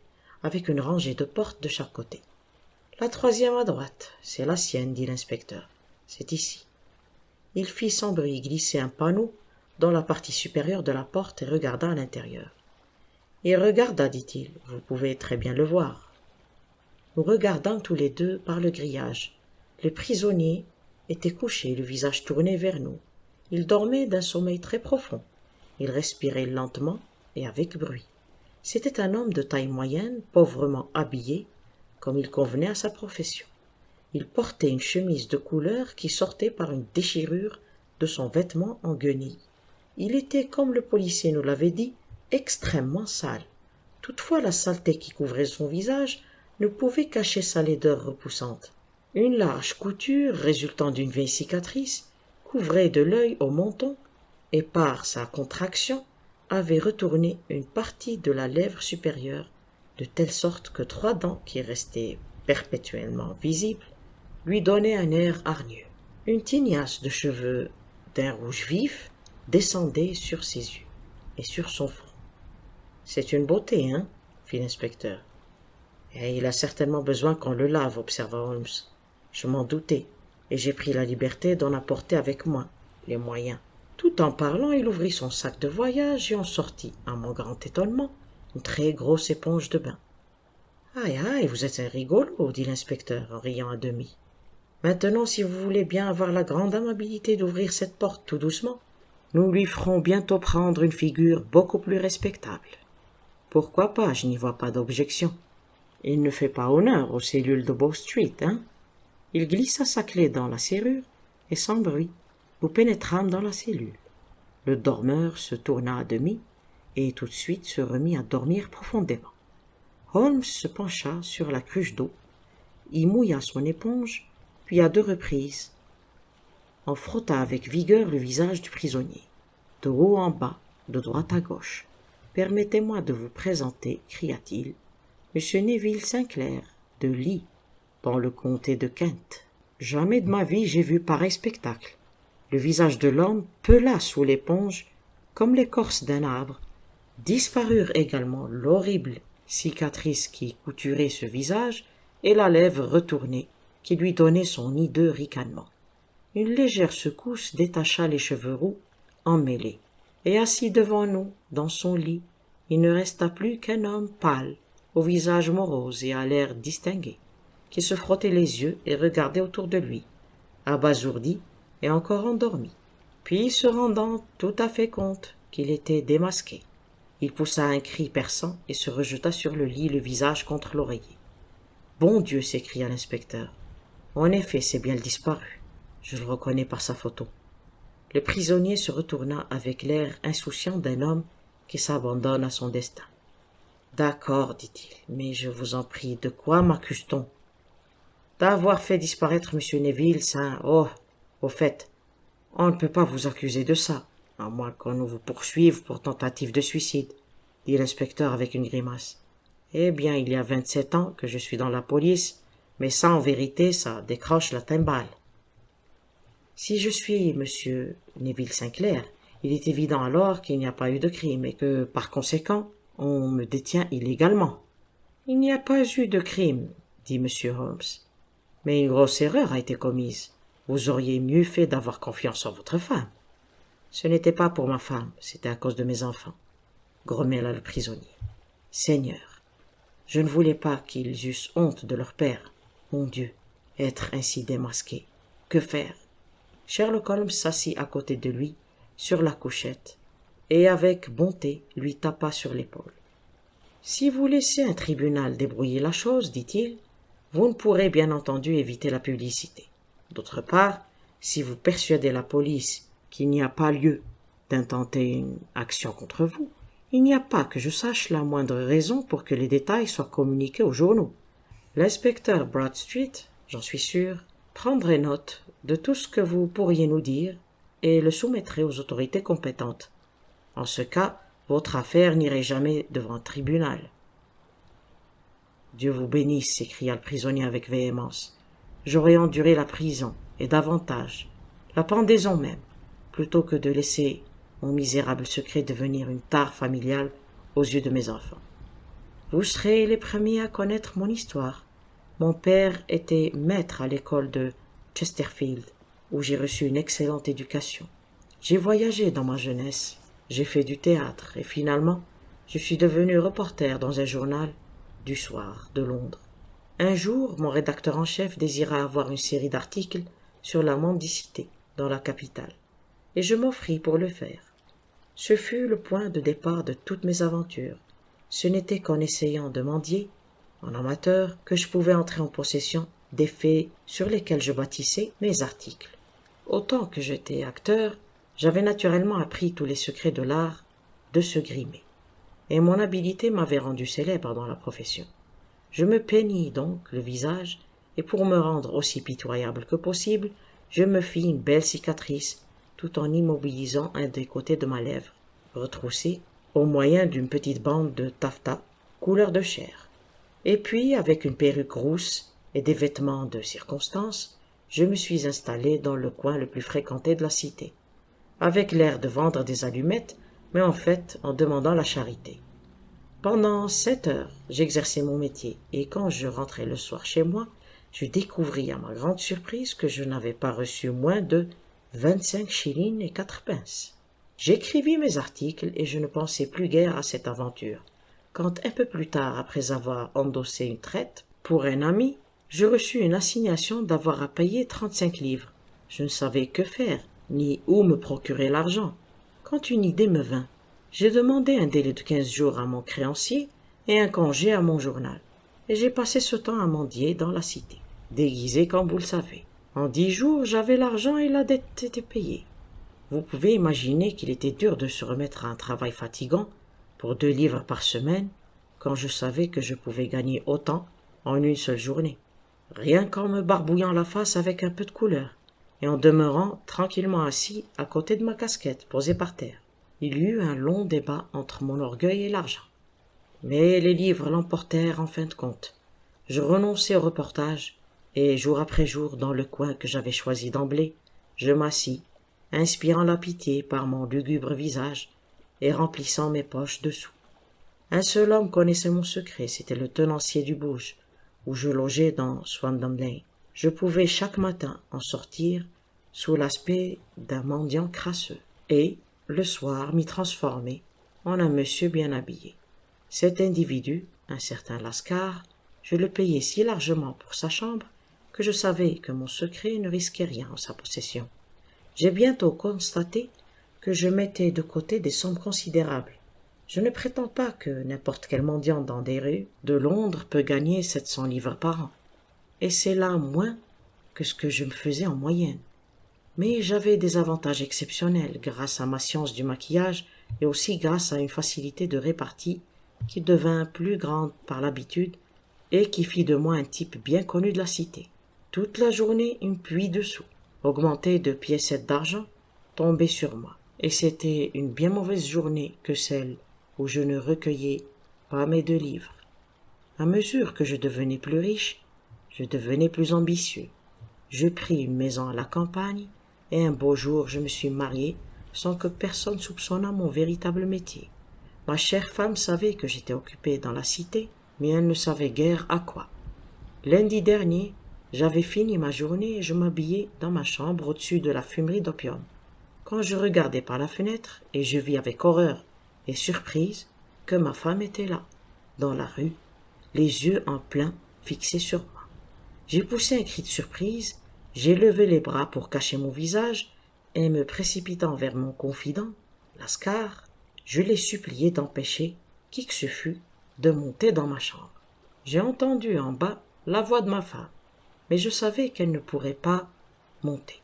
avec une rangée de portes de chaque côté. « La 3e à droite, c'est la sienne, dit l'inspecteur. C'est ici. » Il fit sans bruit glisser un panneau dans la partie supérieure de la porte et regarda à l'intérieur. « Il regarda, dit-il, vous pouvez très bien le voir. » Nous regardâmes tous les deux par le grillage. Le prisonnier était couché, le visage tourné vers nous. Il dormait d'un sommeil très profond. Il respirait lentement et avec bruit. C'était un homme de taille moyenne, pauvrement habillé, comme il convenait à sa profession. Il portait une chemise de couleur qui sortait par une déchirure de son vêtement en guenilles. Il était, comme le policier nous l'avait dit, extrêmement sale. Toutefois, la saleté qui couvrait son visage ne pouvait cacher sa laideur repoussante. Une large couture, résultant d'une vieille cicatrice, couvrait de l'œil au menton et, par sa contraction, avait retourné une partie de la lèvre supérieure, de telle sorte que 3 dents qui restaient perpétuellement visibles lui donnaient un air hargneux. Une tignasse de cheveux d'un rouge vif descendait sur ses yeux et sur son front. « C'est une beauté, hein ?» fit l'inspecteur. « Et il a certainement besoin qu'on le lave, observa Holmes. Je m'en doutais, et j'ai pris la liberté d'en apporter avec moi les moyens. » Tout en parlant, il ouvrit son sac de voyage et en sortit, à mon grand étonnement, une très grosse éponge de bain. « Aïe, aïe, vous êtes un rigolo, » dit l'inspecteur, en riant à demi. « Maintenant, si vous voulez bien avoir la grande amabilité d'ouvrir cette porte tout doucement, nous lui ferons bientôt prendre une figure beaucoup plus respectable. »« Pourquoi pas, je n'y vois pas d'objection. Il ne fait pas honneur aux cellules de Bow Street, hein ?» Il glissa sa clé dans la serrure, et sans bruit, nous pénétrâmes dans la cellule. Le dormeur se tourna à demi, et tout de suite se remit à dormir profondément. Holmes se pencha sur la cruche d'eau, y mouilla son éponge, puis à 2 reprises, en frotta avec vigueur le visage du prisonnier, de haut en bas, de droite à gauche. « Permettez-moi de vous présenter, cria-t-il, Monsieur Neville Sinclair, de Lee, dans le comté de Kent. Jamais de ma vie j'ai vu pareil spectacle. » Le visage de l'homme pela sous l'éponge comme l'écorce d'un arbre. Disparurent également l'horrible cicatrice qui couturait ce visage et la lèvre retournée qui lui donnait son hideux ricanement. Une légère secousse détacha les cheveux roux emmêlés, et assis devant nous, dans son lit, il ne resta plus qu'un homme pâle, au visage morose et à l'air distingué, qui se frottait les yeux et regardait autour de lui, abasourdi et encore endormi. Puis, se rendant tout à fait compte qu'il était démasqué, il poussa un cri perçant et se rejeta sur le lit, le visage contre l'oreiller. « Bon Dieu !» s'écria l'inspecteur. « En effet, c'est bien le disparu. Je le reconnais par sa photo. » Le prisonnier se retourna avec l'air insouciant d'un homme qui s'abandonne à son destin. « D'accord, dit-il, mais je vous en prie, de quoi m'accuse-t-on ? D'avoir fait disparaître M. Neville, ça... Oh, au fait, on ne peut pas vous accuser de ça. À moins qu'on ne vous poursuive pour tentative de suicide, dit l'inspecteur avec une grimace. Eh bien, il y a 27 ans que je suis dans la police, mais ça, en vérité, ça décroche la timbale. Si je suis monsieur Neville Sinclair, il est évident alors qu'il n'y a pas eu de crime et que, par conséquent, on me détient illégalement. Il n'y a pas eu de crime, dit monsieur Holmes. Mais une grosse erreur a été commise. Vous auriez mieux fait d'avoir confiance en votre femme. Ce n'était pas pour ma femme, c'était à cause de mes enfants, grommela le prisonnier. Seigneur, je ne voulais pas qu'ils eussent honte de leur père. Mon Dieu, être ainsi démasqué. Que faire? Sherlock Holmes s'assit à côté de lui, sur la couchette, et avec bonté lui tapa sur l'épaule. Si vous laissez un tribunal débrouiller la chose, dit-il, vous ne pourrez bien entendu éviter la publicité. D'autre part, si vous persuadez la police qu'il n'y a pas lieu d'intenter une action contre vous, il n'y a pas que je sache la moindre raison pour que les détails soient communiqués aux journaux. L'inspecteur Bradstreet, j'en suis sûr, prendrait note de tout ce que vous pourriez nous dire et le soumettrait aux autorités compétentes. En ce cas, votre affaire n'irait jamais devant un tribunal. Dieu vous bénisse, s'écria le prisonnier avec véhémence. J'aurais enduré la prison, et davantage, la pendaison même, plutôt que de laisser mon misérable secret devenir une tare familiale aux yeux de mes enfants. Vous serez les premiers à connaître mon histoire. Mon père était maître à l'école de Chesterfield, où j'ai reçu une excellente éducation. J'ai voyagé dans ma jeunesse, j'ai fait du théâtre, et finalement, je suis devenu reporter dans un journal du soir de Londres. Un jour, mon rédacteur en chef désira avoir une série d'articles sur la mendicité dans la capitale, et je m'offris pour le faire. Ce fut le point de départ de toutes mes aventures. Ce n'était qu'en essayant de mendier, en amateur, que je pouvais entrer en possession des faits sur lesquels je bâtissais mes articles. Autant que j'étais acteur, j'avais naturellement appris tous les secrets de l'art de se grimer, et mon habileté m'avait rendu célèbre dans la profession. Je me peignis donc le visage, et pour me rendre aussi pitoyable que possible, je me fis une belle cicatrice, tout en immobilisant un des côtés de ma lèvre, retroussée au moyen d'une petite bande de taffetas, couleur de chair. Et puis, avec une perruque rousse et des vêtements de circonstance, je me suis installé dans le coin le plus fréquenté de la cité, avec l'air de vendre des allumettes, mais en fait en demandant la charité. Pendant 7 heures, j'exerçais mon métier, et quand je rentrais le soir chez moi, je découvris à ma grande surprise que je n'avais pas reçu moins de 25 shillings et 4 pence. J'écrivis mes articles et je ne pensais plus guère à cette aventure, quand un peu plus tard, après avoir endossé une traite pour un ami, je reçus une assignation d'avoir à payer 35 livres. Je ne savais que faire, ni où me procurer l'argent, quand une idée me vint. J'ai demandé un délai de 15 jours à mon créancier et un congé à mon journal, et j'ai passé ce temps à mendier dans la cité, déguisé comme vous le savez. En 10 jours, j'avais l'argent et la dette était payée. Vous pouvez imaginer qu'il était dur de se remettre à un travail fatigant pour 2 livres par semaine, quand je savais que je pouvais gagner autant en une seule journée, rien qu'en me barbouillant la face avec un peu de couleur, et en demeurant tranquillement assis à côté de ma casquette posée par terre. Il y eut un long débat entre mon orgueil et l'argent. Mais les livres l'emportèrent en fin de compte. Je renonçai au reportage, et jour après jour, dans le coin que j'avais choisi d'emblée, je m'assis, inspirant la pitié par mon lugubre visage, et remplissant mes poches de sous. Un seul homme connaissait mon secret, c'était le tenancier du bouge, où je logeais dans Swandam Lane. Je pouvais chaque matin en sortir sous l'aspect d'un mendiant crasseux, et, le soir, m'y transformer en un monsieur bien habillé. Cet individu, un certain Lascar, je le payais si largement pour sa chambre que je savais que mon secret ne risquait rien en sa possession. J'ai bientôt constaté que je mettais de côté des sommes considérables. Je ne prétends pas que n'importe quel mendiant dans des rues de Londres peut gagner 700 livres par an, et c'est là moins que ce que je me faisais en moyenne. Mais j'avais des avantages exceptionnels grâce à ma science du maquillage et aussi grâce à une facilité de répartie qui devint plus grande par l'habitude et qui fit de moi un type bien connu de la cité. Toute la journée, une pluie de sous, augmentée de piécettes d'argent, tombait sur moi. et c'était une bien mauvaise journée que celle où je ne recueillais pas mes 2 livres. À mesure que je devenais plus riche, je devenais plus ambitieux. Je pris une maison à la campagne, et un beau jour je me suis marié sans que personne soupçonnât mon véritable métier. Ma chère femme savait que j'étais occupé dans la cité, mais elle ne savait guère à quoi. Lundi dernier, j'avais fini ma journée et je m'habillais dans ma chambre au-dessus de la fumerie d'opium. Quand je regardais par la fenêtre, et je vis avec horreur et surprise que ma femme était là, dans la rue, les yeux en plein fixés sur moi. J'ai poussé un cri de surprise, j'ai levé les bras pour cacher mon visage, et me précipitant vers mon confident, Lascar, je l'ai supplié d'empêcher qui que ce fût de monter dans ma chambre. J'ai entendu en bas la voix de ma femme, mais je savais qu'elle ne pourrait pas monter.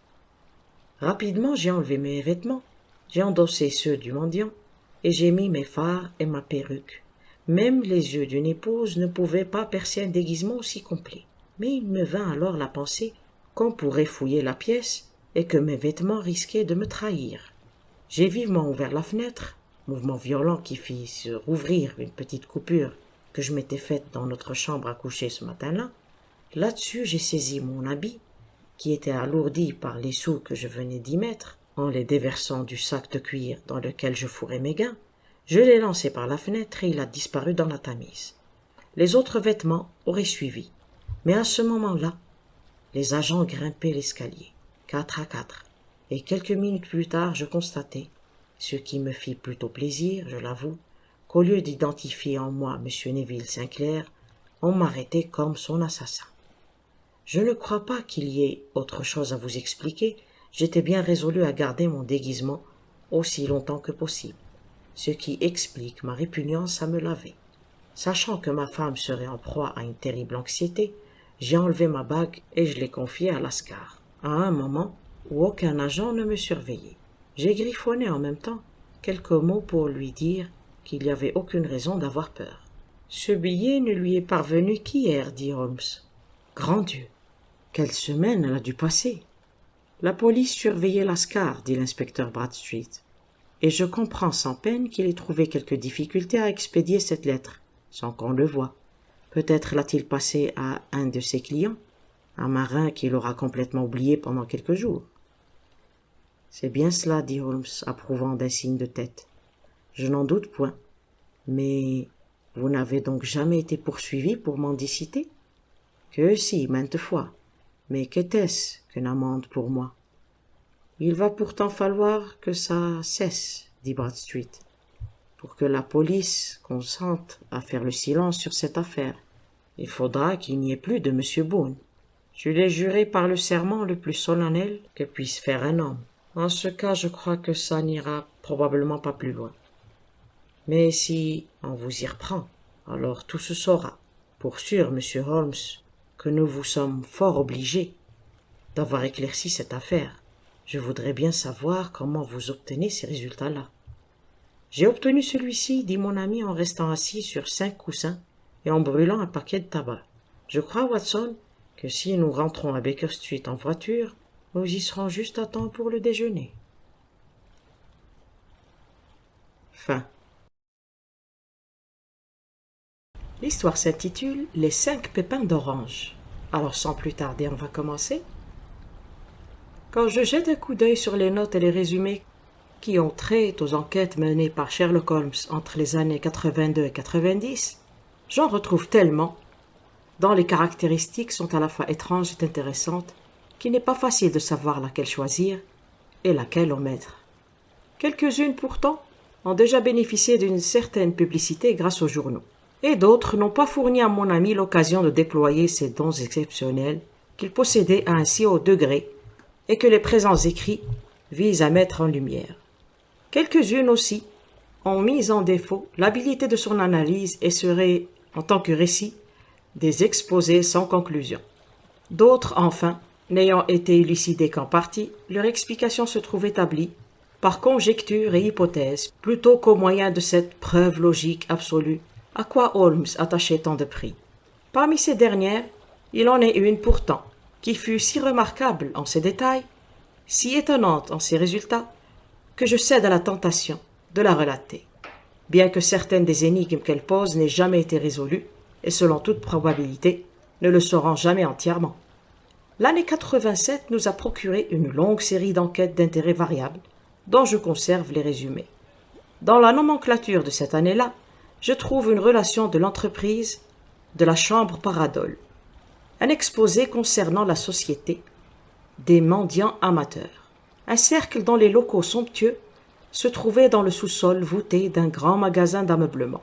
Rapidement, j'ai enlevé mes vêtements, j'ai endossé ceux du mendiant, et j'ai mis mes fards et ma perruque. Même les yeux d'une épouse ne pouvaient pas percer un déguisement aussi complet. Mais il me vint alors la pensée qu'on pourrait fouiller la pièce et que mes vêtements risquaient de me trahir. J'ai vivement ouvert la fenêtre, mouvement violent qui fit se rouvrir une petite coupure que je m'étais faite dans notre chambre à coucher ce matin-là. Là-dessus, j'ai saisi mon habit, qui était alourdi par les sous que je venais d'y mettre, en les déversant du sac de cuir dans lequel je fourrais mes gains. Je l'ai lancé par la fenêtre et il a disparu dans la Tamise. Les autres vêtements auraient suivi, mais à ce moment-là, les agents grimpaient l'escalier, 4 à 4, et quelques minutes plus tard, je constatai, ce qui me fit plutôt plaisir, je l'avoue, qu'au lieu d'identifier en moi M. Neville Sinclair, on m'arrêtait comme son assassin. Je ne crois pas qu'il y ait autre chose à vous expliquer, j'étais bien résolu à garder mon déguisement aussi longtemps que possible, ce qui explique ma répugnance à me laver. Sachant que ma femme serait en proie à une terrible anxiété, j'ai enlevé ma bague et je l'ai confiée à Lascar, à un moment où aucun agent ne me surveillait. J'ai griffonné en même temps quelques mots pour lui dire qu'il n'y avait aucune raison d'avoir peur. « Ce billet ne lui est parvenu qu'hier, dit Holmes. Grand Dieu, quelle semaine elle a dû passer !»« La police surveillait Lascar, dit l'inspecteur Bradstreet, et je comprends sans peine qu'il ait trouvé quelques difficultés à expédier cette lettre, sans qu'on le voie. Peut-être l'a-t-il passé à un de ses clients, un marin qui l'aura complètement oublié pendant quelques jours. »« C'est bien cela, dit Holmes, approuvant d'un signe de tête. Je n'en doute point. Mais vous n'avez donc jamais été poursuivi pour mendicité ? Que si, maintes fois. Mais qu'était-ce qu'une amende pour moi ? Il va pourtant falloir que ça cesse, dit Bradstreet, pour que la police consente à faire le silence sur cette affaire. Il faudra qu'il n'y ait plus de M. Boone. Je l'ai juré par le serment le plus solennel que puisse faire un homme. En ce cas, je crois que ça n'ira probablement pas plus loin. Mais si on vous y reprend, alors tout se saura. Pour sûr, monsieur Holmes, que nous vous sommes fort obligés d'avoir éclairci cette affaire. Je voudrais bien savoir comment vous obtenez ces résultats-là. J'ai obtenu celui-ci, dit mon ami en restant assis sur 5 coussins et en brûlant un paquet de tabac. Je crois, Watson, que si nous rentrons à Baker Street en voiture, nous y serons juste à temps pour le déjeuner. Fin. L'histoire s'intitule « Les 5 pépins d'orange ». Alors sans plus tarder, on va commencer. Quand je jette un coup d'œil sur les notes et les résumés qui ont trait aux enquêtes menées par Sherlock Holmes entre les années 82 et 90, j'en retrouve tellement, dont les caractéristiques sont à la fois étranges et intéressantes, qu'il n'est pas facile de savoir laquelle choisir et laquelle omettre. Quelques-unes pourtant ont déjà bénéficié d'une certaine publicité grâce aux journaux, et d'autres n'ont pas fourni à mon ami l'occasion de déployer ces dons exceptionnels qu'il possédait à un si haut degré et que les présents écrits visent à mettre en lumière. Quelques-unes aussi ont mis en défaut l'habileté de son analyse et seraient, en tant que récit, des exposés sans conclusion. D'autres, enfin, n'ayant été élucidées qu'en partie, leur explication se trouve établie par conjecture et hypothèse, plutôt qu'au moyen de cette preuve logique absolue à quoi Holmes attachait tant de prix. Parmi ces dernières, il en est une pourtant, qui fut si remarquable en ses détails, si étonnante en ses résultats, que je cède à la tentation de la relater, bien que certaines des énigmes qu'elle pose n'aient jamais été résolues, et selon toute probabilité, ne le seront jamais entièrement. L'année 87 nous a procuré une longue série d'enquêtes d'intérêt variable, dont je conserve les résumés. Dans la nomenclature de cette année-là, je trouve une relation de l'entreprise de la Chambre Paradol, un exposé concernant la société des mendiants amateurs, un cercle dont les locaux somptueux se trouvaient dans le sous-sol voûté d'un grand magasin d'ameublement,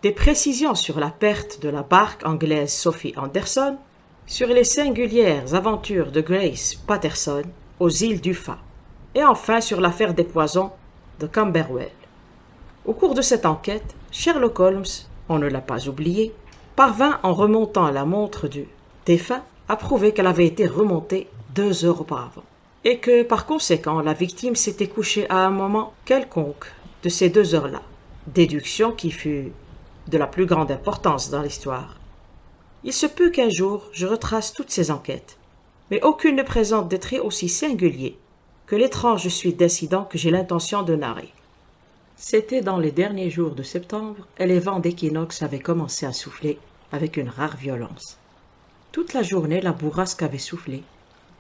des précisions sur la perte de la barque anglaise Sophie Anderson, sur les singulières aventures de Grace Patterson aux îles d'Uffa, et enfin sur l'affaire des poisons de Camberwell. Au cours de cette enquête, Sherlock Holmes, on ne l'a pas oublié, parvint en remontant à la montre du défunt à prouver qu'elle avait été remontée 2 heures auparavant, et que par conséquent la victime s'était couchée à un moment quelconque de ces 2 heures-là, déduction qui fut de la plus grande importance dans l'histoire. Il se peut qu'un jour je retrace toutes ces enquêtes, mais aucune ne présente des traits aussi singuliers que l'étrange suite d'incidents que j'ai l'intention de narrer. C'était dans les derniers jours de septembre, et les vents d'équinoxe avaient commencé à souffler avec une rare violence. Toute la journée, la bourrasque avait soufflé,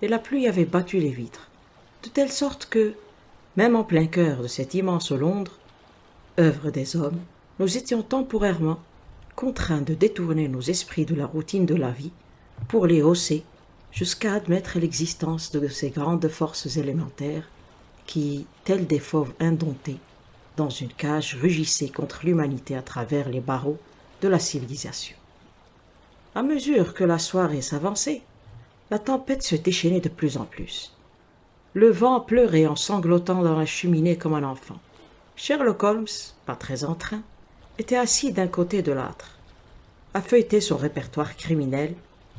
et la pluie avait battu les vitres, de telle sorte que, même en plein cœur de cette immense Londres, œuvre des hommes, nous étions temporairement contraints de détourner nos esprits de la routine de la vie pour les hausser jusqu'à admettre l'existence de ces grandes forces élémentaires qui, telles des fauves indomptés, dans une cage, rugissaient contre l'humanité à travers les barreaux de la civilisation. À mesure que la soirée s'avançait, la tempête se déchaînait de plus en plus. Le vent pleurait en sanglotant dans la cheminée comme un enfant. Sherlock Holmes, pas très en train, était assis d'un côté de l'âtre, à feuilleter son répertoire criminel,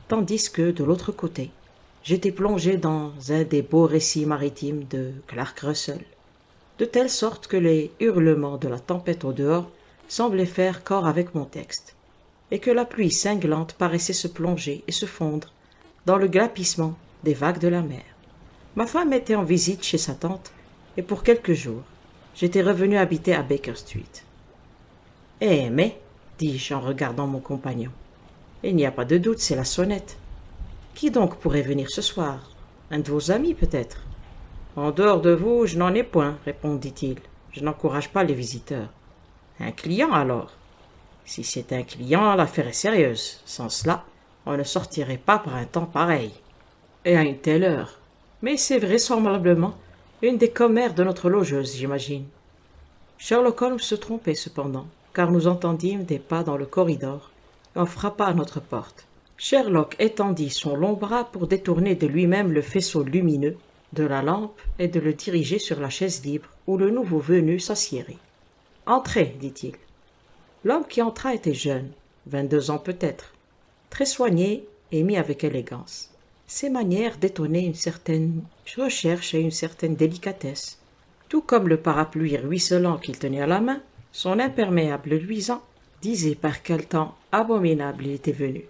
tandis que, de l'autre côté, j'étais plongé dans un des beaux récits maritimes de Clark Russell, de telle sorte que les hurlements de la tempête au dehors semblaient faire corps avec mon texte, et que la pluie cinglante paraissait se plonger et se fondre dans le glapissement des vagues de la mer. Ma femme était en visite chez sa tante, et pour quelques jours, j'étais revenu habiter à Baker Street. « Eh, mais, dis-je en regardant mon compagnon, il n'y a pas de doute, c'est la sonnette. Qui donc pourrait venir ce soir? Un de vos amis, peut-être? » « En dehors de vous, je n'en ai point, répondit-il. Je n'encourage pas les visiteurs. Un client, alors? Si c'est un client, l'affaire est sérieuse. Sans cela, on ne sortirait pas par un temps pareil. Et à une telle heure. Mais c'est vraisemblablement une des commères de notre logeuse, j'imagine. Sherlock Holmes se trompait cependant, car nous entendîmes des pas dans le corridor, et on frappa à notre porte. Sherlock étendit son long bras pour détourner de lui-même le faisceau lumineux de la lampe et de le diriger sur la chaise libre où le nouveau venu s'assiérait. « Entrez, dit-il. » L'homme qui entra était jeune, 22 ans peut-être, très soigné et mis avec élégance. Ses manières détonnaient une certaine recherche et une certaine délicatesse. Tout comme le parapluie ruisselant qu'il tenait à la main, son imperméable luisant disait par quel temps abominable il était venu.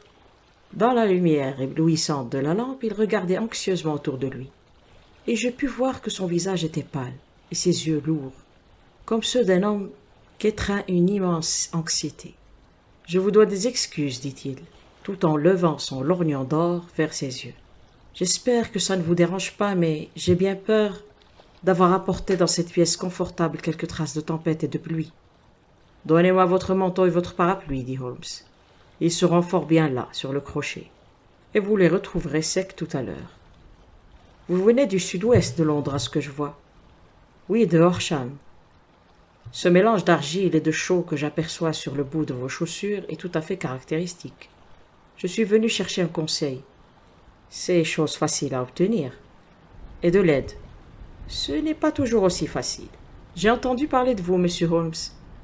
Dans la lumière éblouissante de la lampe, il regardait anxieusement autour de lui, et je pus voir que son visage était pâle et ses yeux lourds, comme ceux d'un homme qu'étreint une immense anxiété. « Je vous dois des excuses, dit-il, tout en levant son lorgnon d'or vers ses yeux. J'espère que ça ne vous dérange pas, mais j'ai bien peur d'avoir apporté dans cette pièce confortable quelques traces de tempête et de pluie. Donnez-moi votre manteau et votre parapluie, dit Holmes. Ils seront fort bien là, sur le crochet, et vous les retrouverez secs tout à l'heure. Vous venez du sud-ouest de Londres, à ce que je vois. Oui, de Horsham. Ce mélange d'argile et de chaux que j'aperçois sur le bout de vos chaussures est tout à fait caractéristique. Je suis venu chercher un conseil. C'est chose facile à obtenir. Et de l'aide. Ce n'est pas toujours aussi facile. J'ai entendu parler de vous, monsieur Holmes.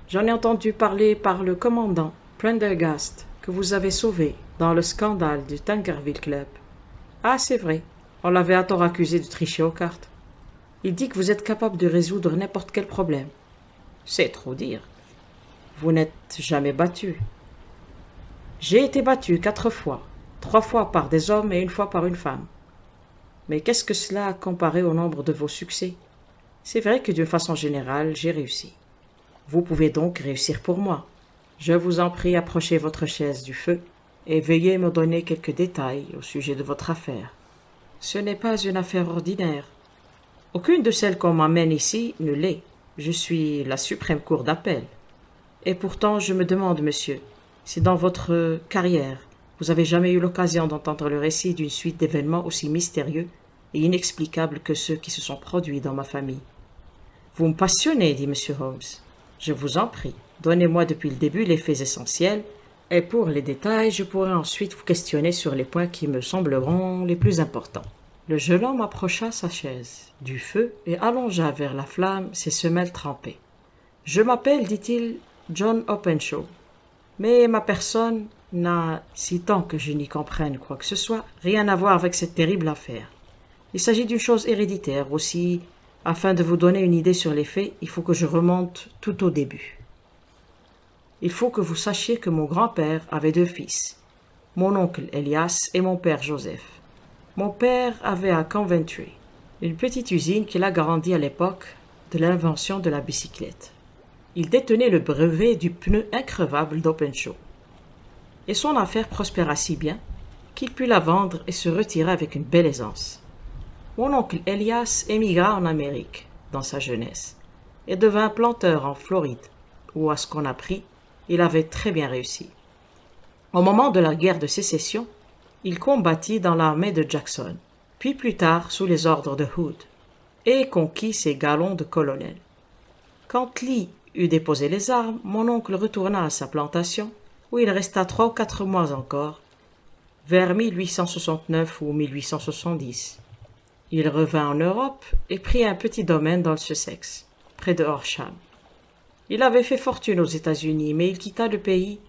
J'en ai entendu parler par le commandant Prendergast, que vous avez sauvé dans le scandale du Tankerville Club. Ah, c'est vrai. On l'avait à tort accusé de tricher aux cartes. Il dit que vous êtes capable de résoudre n'importe quel problème. C'est trop dire. Vous n'êtes jamais battu. J'ai été battu 4 fois, 3 fois par des hommes et 1 fois par une femme. Mais qu'est-ce que cela comparé au nombre de vos succès? C'est vrai que d'une façon générale, j'ai réussi. Vous pouvez donc réussir pour moi. Je vous en prie, approchez votre chaise du feu et veuillez me donner quelques détails au sujet de votre affaire. Ce n'est pas une affaire ordinaire. Aucune de celles qu'on m'amène ici ne l'est. Je suis la suprême cour d'appel. Et pourtant, je me demande, monsieur, si dans votre carrière, vous avez jamais eu l'occasion d'entendre le récit d'une suite d'événements aussi mystérieux et inexplicables que ceux qui se sont produits dans ma famille. Vous me passionnez, dit M. Holmes. Je vous en prie, donnez-moi depuis le début les faits essentiels, et pour les détails, je pourrai ensuite vous questionner sur les points qui me sembleront les plus importants. Le jeune homme approcha sa chaise du feu et allongea vers la flamme ses semelles trempées. « Je m'appelle, dit-il, John Openshaw, mais ma personne n'a, si tant que je n'y comprenne quoi que ce soit, rien à voir avec cette terrible affaire. Il s'agit d'une chose héréditaire aussi. Afin de vous donner une idée sur les faits, il faut que je remonte tout au début. Il faut que vous sachiez que mon grand-père avait 2 fils, mon oncle Elias et mon père Joseph. Mon père avait à Coventry une petite usine qu'il a agrandie à l'époque de l'invention de la bicyclette. Il détenait le brevet du pneu increvable d'Openshaw. Et son affaire prospéra si bien qu'il put la vendre et se retirer avec une belle aisance. Mon oncle Elias émigra en Amérique dans sa jeunesse et devint planteur en Floride, où, à ce qu'on apprit, il avait très bien réussi. Au moment de la guerre de sécession, il combattit dans l'armée de Jackson, puis plus tard sous les ordres de Hood, et conquit ses galons de colonel. Quand Lee eut déposé les armes, mon oncle retourna à sa plantation, où il resta 3 ou 4 mois encore, vers 1869 ou 1870. Il revint en Europe et prit un petit domaine dans le Sussex, près de Horsham. Il avait fait fortune aux États-Unis, mais il quitta le pays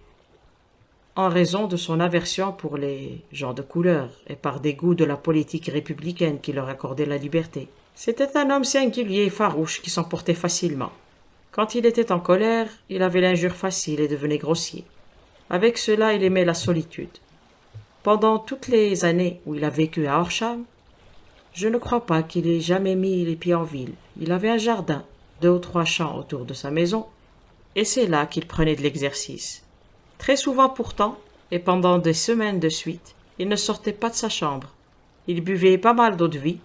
en raison de son aversion pour les gens de couleur et par dégoût de la politique républicaine qui leur accordait la liberté. C'était un homme singulier et farouche qui s'emportait facilement. Quand il était en colère, il avait l'injure facile et devenait grossier. Avec cela, il aimait la solitude. Pendant toutes les années où il a vécu à Horsham, je ne crois pas qu'il ait jamais mis les pieds en ville. Il avait un jardin, 2 ou 3 champs autour de sa maison, et c'est là qu'il prenait de l'exercice. Très souvent pourtant, et pendant des semaines de suite, il ne sortait pas de sa chambre. Il buvait pas mal d'eau-de-vie,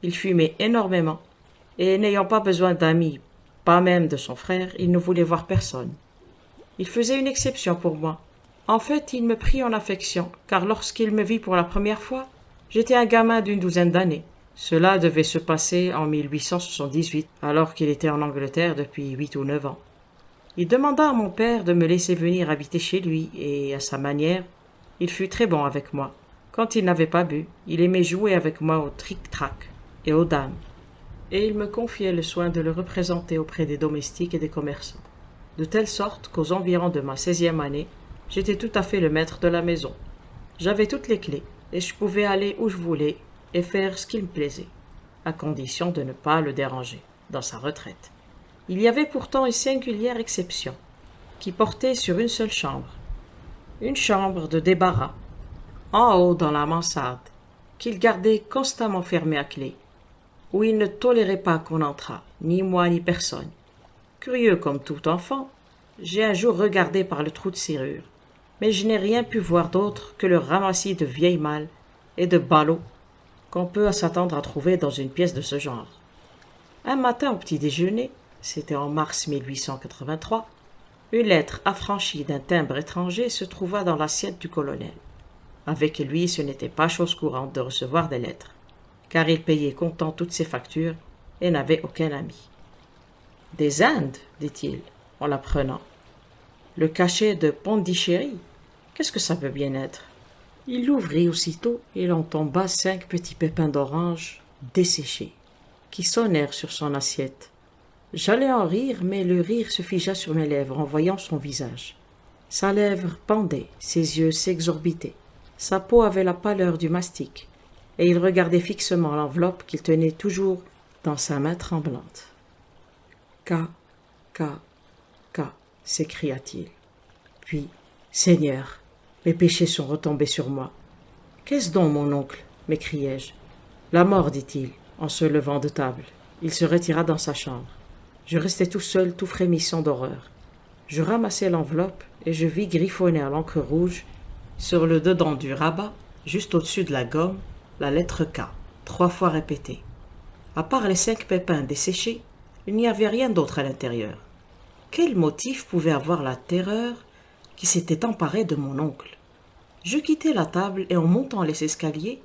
il fumait énormément, et n'ayant pas besoin d'amis, pas même de son frère, il ne voulait voir personne. Il faisait une exception pour moi. En fait, il me prit en affection, car lorsqu'il me vit pour la première fois, j'étais un gamin d'une 12aine d'années. Cela devait se passer en 1878, alors qu'il était en Angleterre depuis 8 ou 9 ans. Il demanda à mon père de me laisser venir habiter chez lui, et à sa manière, il fut très bon avec moi. Quand il n'avait pas bu, il aimait jouer avec moi au tric-trac et aux dames, et il me confiait le soin de le représenter auprès des domestiques et des commerçants, de telle sorte qu'aux environs de ma 16e année, j'étais tout à fait le maître de la maison. J'avais toutes les clés, et je pouvais aller où je voulais et faire ce qu'il me plaisait, à condition de ne pas le déranger dans sa retraite. Il y avait pourtant une singulière exception, qui portait sur une seule chambre. Une chambre de débarras, en haut dans la mansarde, qu'il gardait constamment fermée à clé, où il ne tolérait pas qu'on entrât, ni moi ni personne. Curieux comme tout enfant, j'ai un jour regardé par le trou de serrure, mais je n'ai rien pu voir d'autre que le ramassis de vieilles malles et de ballots qu'on peut s'attendre à trouver dans une pièce de ce genre. Un matin au petit déjeuner, c'était en mars 1883, une lettre affranchie d'un timbre étranger se trouva dans l'assiette du colonel. Avec lui, ce n'était pas chose courante de recevoir des lettres, car il payait comptant toutes ses factures et n'avait aucun ami. « Des Indes, dit-il, en la prenant. Le cachet de Pondichéry, qu'est-ce que ça peut bien être ?» Il l'ouvrit aussitôt et il en tomba 5 petits pépins d'orange desséchés, qui sonnèrent sur son assiette. J'allais en rire, mais le rire se figea sur mes lèvres en voyant son visage. Sa lèvre pendait, ses yeux s'exorbitaient, sa peau avait la pâleur du mastic, et il regardait fixement l'enveloppe qu'il tenait toujours dans sa main tremblante. « K, K, K » s'écria-t-il. Puis, « Seigneur, mes péchés sont retombés sur moi. »« Qu'est-ce donc, mon oncle ?» m'écriai-je. « La mort, dit-il, en se levant de table. Il se retira dans sa chambre. Je restais tout seul, tout frémissant d'horreur. Je ramassai l'enveloppe et je vis griffonner à l'encre rouge, sur le dedans du rabat, juste au-dessus de la gomme, la lettre K, 3 fois répétée. À part les 5 pépins desséchés, il n'y avait rien d'autre à l'intérieur. Quel motif pouvait avoir la terreur qui s'était emparée de mon oncle? Je quittai la table et en montant les escaliers,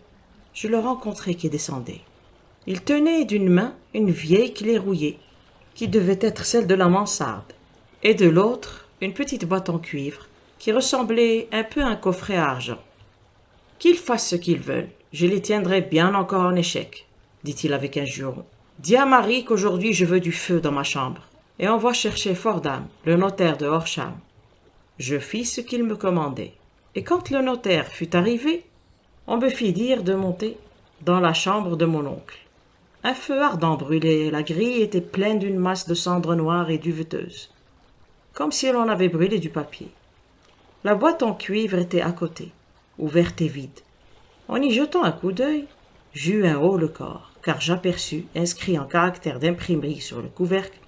je le rencontrai qui descendait. Il tenait d'une main une vieille clé rouillée, qui devait être celle de la mansarde, et de l'autre une petite boîte en cuivre, qui ressemblait un peu à un coffret à argent. « Qu'ils fassent ce qu'ils veulent, je les tiendrai bien encore en échec, » dit-il avec un juron. « Dis à Marie qu'aujourd'hui je veux du feu dans ma chambre, et envoie chercher Fordham, le notaire de Horsham. » Je fis ce qu'il me commandait, et quand le notaire fut arrivé, on me fit dire de monter dans la chambre de mon oncle. Un feu ardent brûlait, la grille était pleine d'une masse de cendres noires et duveteuses, comme si l'on avait brûlé du papier. La boîte en cuivre était à côté, ouverte et vide. En y jetant un coup d'œil, j'eus un haut-le-corps, car j'aperçus, inscrit en caractères d'imprimerie sur le couvercle,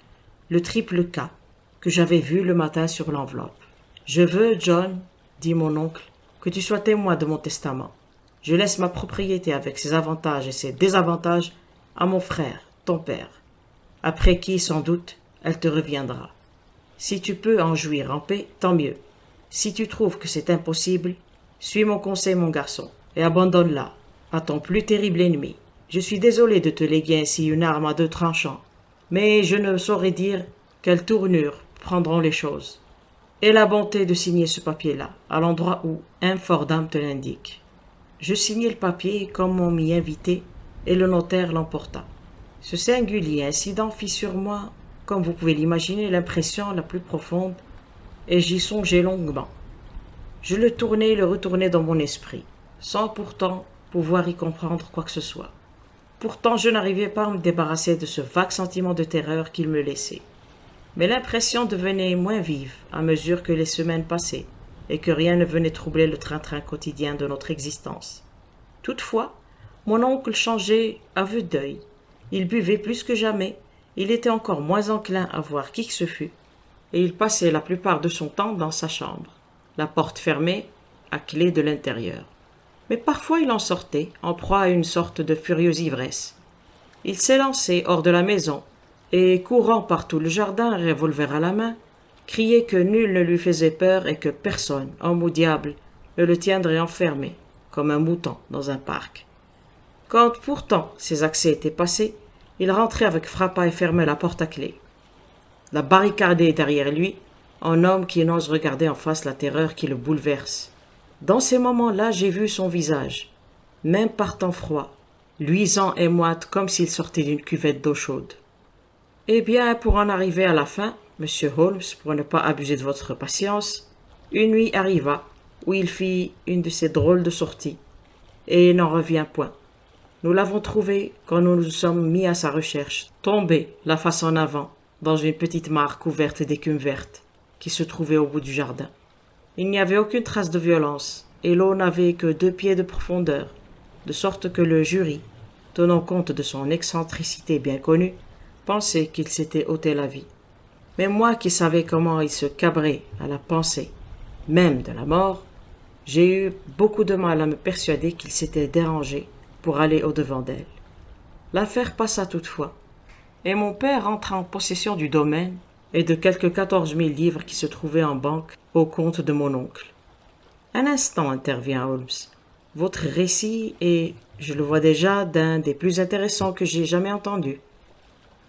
le triple K que j'avais vu le matin sur l'enveloppe. « Je veux, John, dit mon oncle, que tu sois témoin de mon testament. Je laisse ma propriété avec ses avantages et ses désavantages à mon frère, ton père, après qui, sans doute, elle te reviendra. Si tu peux en jouir en paix, tant mieux. Si tu trouves que c'est impossible, suis mon conseil, mon garçon, et abandonne-la à ton plus terrible ennemi. Je suis désolé de te léguer ainsi une arme à 2 tranchants, mais je ne saurais dire quelle tournure prendront les choses. Aie la bonté de signer ce papier-là, à l'endroit où un Fordham te l'indique. » Je signai le papier comme on m'y invitait, et le notaire l'emporta. Ce singulier incident fit sur moi, comme vous pouvez l'imaginer, l'impression la plus profonde, et j'y songeai longuement. Je le tournai et le retournai dans mon esprit, sans pourtant pouvoir y comprendre quoi que ce soit. Pourtant, je n'arrivais pas à me débarrasser de ce vague sentiment de terreur qu'il me laissait. Mais l'impression devenait moins vive à mesure que les semaines passaient, et que rien ne venait troubler le train-train quotidien de notre existence. Toutefois, mon oncle changeait à vue d'œil. Il buvait plus que jamais, il était encore moins enclin à voir qui que ce fût, et il passait la plupart de son temps dans sa chambre, la porte fermée, à clé de l'intérieur. Mais parfois il en sortait, en proie à une sorte de furieuse ivresse. Il s'élançait hors de la maison, et courant par tout le jardin, revolver à la main, criait que nul ne lui faisait peur et que personne, homme ou diable, ne le tiendrait enfermé, comme un mouton dans un parc. Quand pourtant ses accès étaient passés, il rentrait avec frappa et fermait la porte à clé. La barricadait derrière lui, un homme qui n'ose regarder en face la terreur qui le bouleverse. Dans ces moments-là, j'ai vu son visage, même par temps froid, luisant et moite comme s'il sortait d'une cuvette d'eau chaude. Eh bien, pour en arriver à la fin, Monsieur Holmes, pour ne pas abuser de votre patience, une nuit arriva où il fit une de ces drôles de sorties, et n'en revient point. Nous l'avons trouvé quand nous nous sommes mis à sa recherche, tombé, la face en avant, dans une petite mare couverte d'écume verte, qui se trouvait au bout du jardin. Il n'y avait aucune trace de violence, et l'eau n'avait que 2 pieds de profondeur, de sorte que le jury, tenant compte de son excentricité bien connue, pensait qu'il s'était ôté la vie. Mais moi qui savais comment il se cabrait à la pensée, même de la mort, j'ai eu beaucoup de mal à me persuader qu'il s'était dérangé pour aller au-devant d'elle. L'affaire passa toutefois, et mon père entra en possession du domaine et de quelques 14 000 livres qui se trouvaient en banque au compte de mon oncle. Un instant, intervient Holmes. Votre récit est, je le vois déjà, d'un des plus intéressants que j'ai jamais entendu.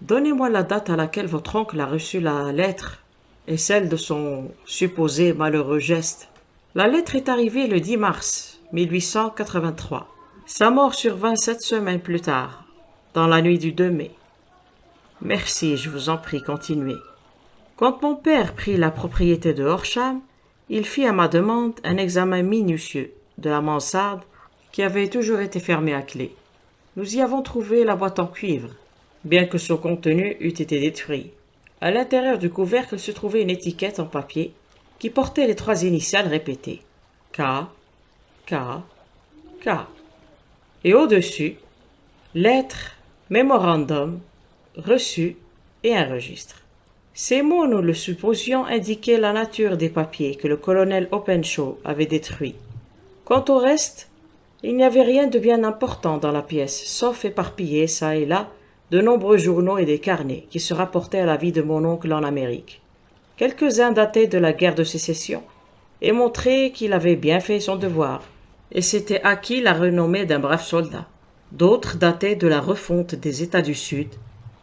Donnez-moi la date à laquelle votre oncle a reçu la lettre et celle de son supposé malheureux geste. La lettre est arrivée le 10 mars 1883. Sa mort survint 7 semaines plus tard, dans la nuit du 2 mai. Merci, je vous en prie, continuez. Quand mon père prit la propriété de Horsham, il fit à ma demande un examen minutieux de la mansarde qui avait toujours été fermée à clé. Nous y avons trouvé la boîte en cuivre, bien que son contenu eût été détruit. À l'intérieur du couvercle se trouvait une étiquette en papier qui portait les 3 initiales répétées. K, K, K. Et au-dessus, lettre, mémorandum, reçu et un registre. Ces mots, nous le supposions, indiquaient la nature des papiers que le colonel Openshaw avait détruits. Quant au reste, il n'y avait rien de bien important dans la pièce, sauf éparpillés çà et là de nombreux journaux et des carnets qui se rapportaient à la vie de mon oncle en Amérique. Quelques-uns dataient de la guerre de sécession et montraient qu'il avait bien fait son devoir et s'était acquis la renommée d'un brave soldat. D'autres dataient de la refonte des États du Sud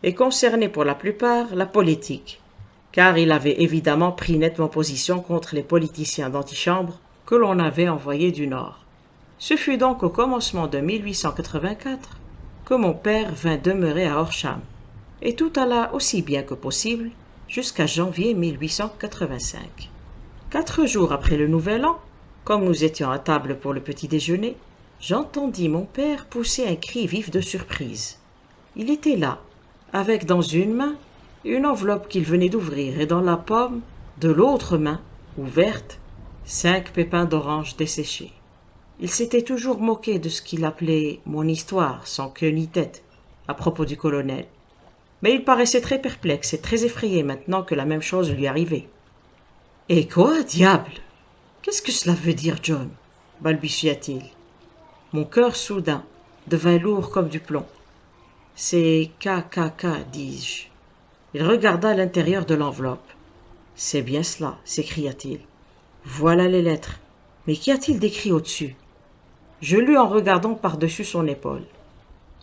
et concernaient pour la plupart la politique, car il avait évidemment pris nettement position contre les politiciens d'antichambre que l'on avait envoyés du Nord. Ce fut donc au commencement de 1884 que mon père vint demeurer à Horsham, et tout alla aussi bien que possible jusqu'à janvier 1885. 4 jours après le Nouvel An, comme nous étions à table pour le petit déjeuner, j'entendis mon père pousser un cri vif de surprise. Il était là, avec dans une main une enveloppe qu'il venait d'ouvrir et dans la paume de l'autre main, ouverte, 5 pépins d'orange desséchés. Il s'était toujours moqué de ce qu'il appelait mon histoire sans queue ni tête à propos du colonel, mais il paraissait très perplexe et très effrayé maintenant que la même chose lui arrivait. « Et quoi, diable? Qu'est-ce que cela veut dire, John ?» balbutia-t-il. Mon cœur soudain devint lourd comme du plomb. « C'est KKK, dis-je. » Il regarda l'intérieur de l'enveloppe. « C'est bien cela, s'écria-t-il. Voilà les lettres. Mais qu'y a-t-il d'écrit au-dessus » Je lus en regardant par-dessus son épaule.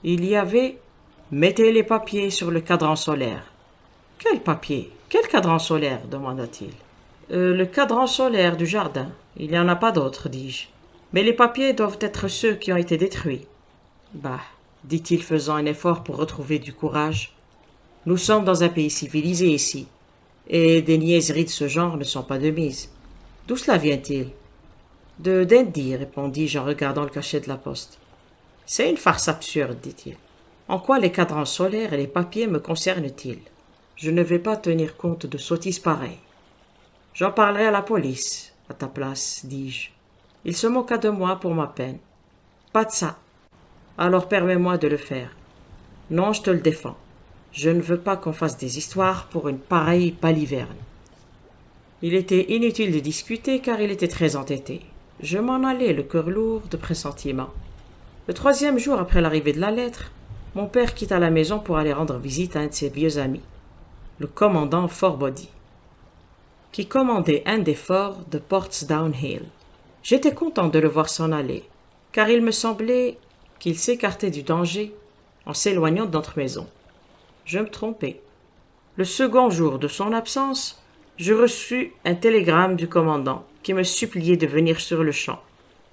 Il y avait « Mettez les papiers sur le cadran solaire. »« Quel papier? Quel cadran solaire ?» demanda-t-il. Le cadran solaire du jardin. Il n'y en a pas d'autre, dis-je. Mais les papiers doivent être ceux qui ont été détruits. Bah, dit-il faisant un effort pour retrouver du courage. Nous sommes dans un pays civilisé ici, et des niaiseries de ce genre ne sont pas de mise. D'où cela vient-il? De Dundee, répondis-je en regardant le cachet de la poste. C'est une farce absurde, dit-il. En quoi les cadrans solaires et les papiers me concernent-ils? Je ne vais pas tenir compte de sottises pareilles. J'en parlerai à la police, à ta place, dis-je. Il se moqua de moi pour ma peine. Pas de ça. Alors permets-moi de le faire. Non, je te le défends. Je ne veux pas qu'on fasse des histoires pour une pareille baliverne. Il était inutile de discuter car il était très entêté. Je m'en allais le cœur lourd de pressentiments. Le 3e jour après l'arrivée de la lettre, mon père quitta la maison pour aller rendre visite à un de ses vieux amis, le commandant Forbody, qui commandait un des forts de Portsdown Hill. J'étais content de le voir s'en aller, car il me semblait qu'il s'écartait du danger en s'éloignant de notre maison. Je me trompais. Le second jour de son absence, je reçus un télégramme du commandant qui me suppliait de venir sur le champ.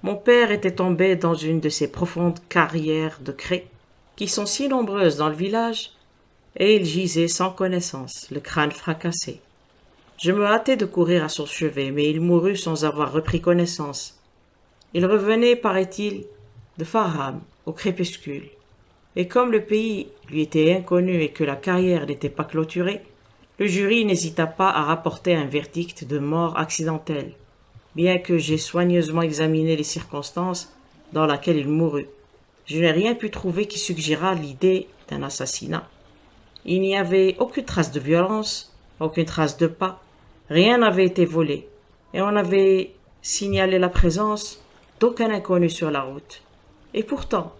Mon père était tombé dans une de ces profondes carrières de craie qui sont si nombreuses dans le village, et il gisait sans connaissance, le crâne fracassé. Je me hâtai de courir à son chevet, mais il mourut sans avoir repris connaissance. Il revenait, paraît-il, de Farham, au crépuscule, et comme le pays lui était inconnu et que la carrière n'était pas clôturée, le jury n'hésita pas à rapporter un verdict de mort accidentelle, bien que j'aie soigneusement examiné les circonstances dans lesquelles il mourut. Je n'ai rien pu trouver qui suggérât l'idée d'un assassinat. Il n'y avait aucune trace de violence, aucune trace de pas, rien n'avait été volé, et on avait signalé la présence d'aucun inconnu sur la route. Et pourtant,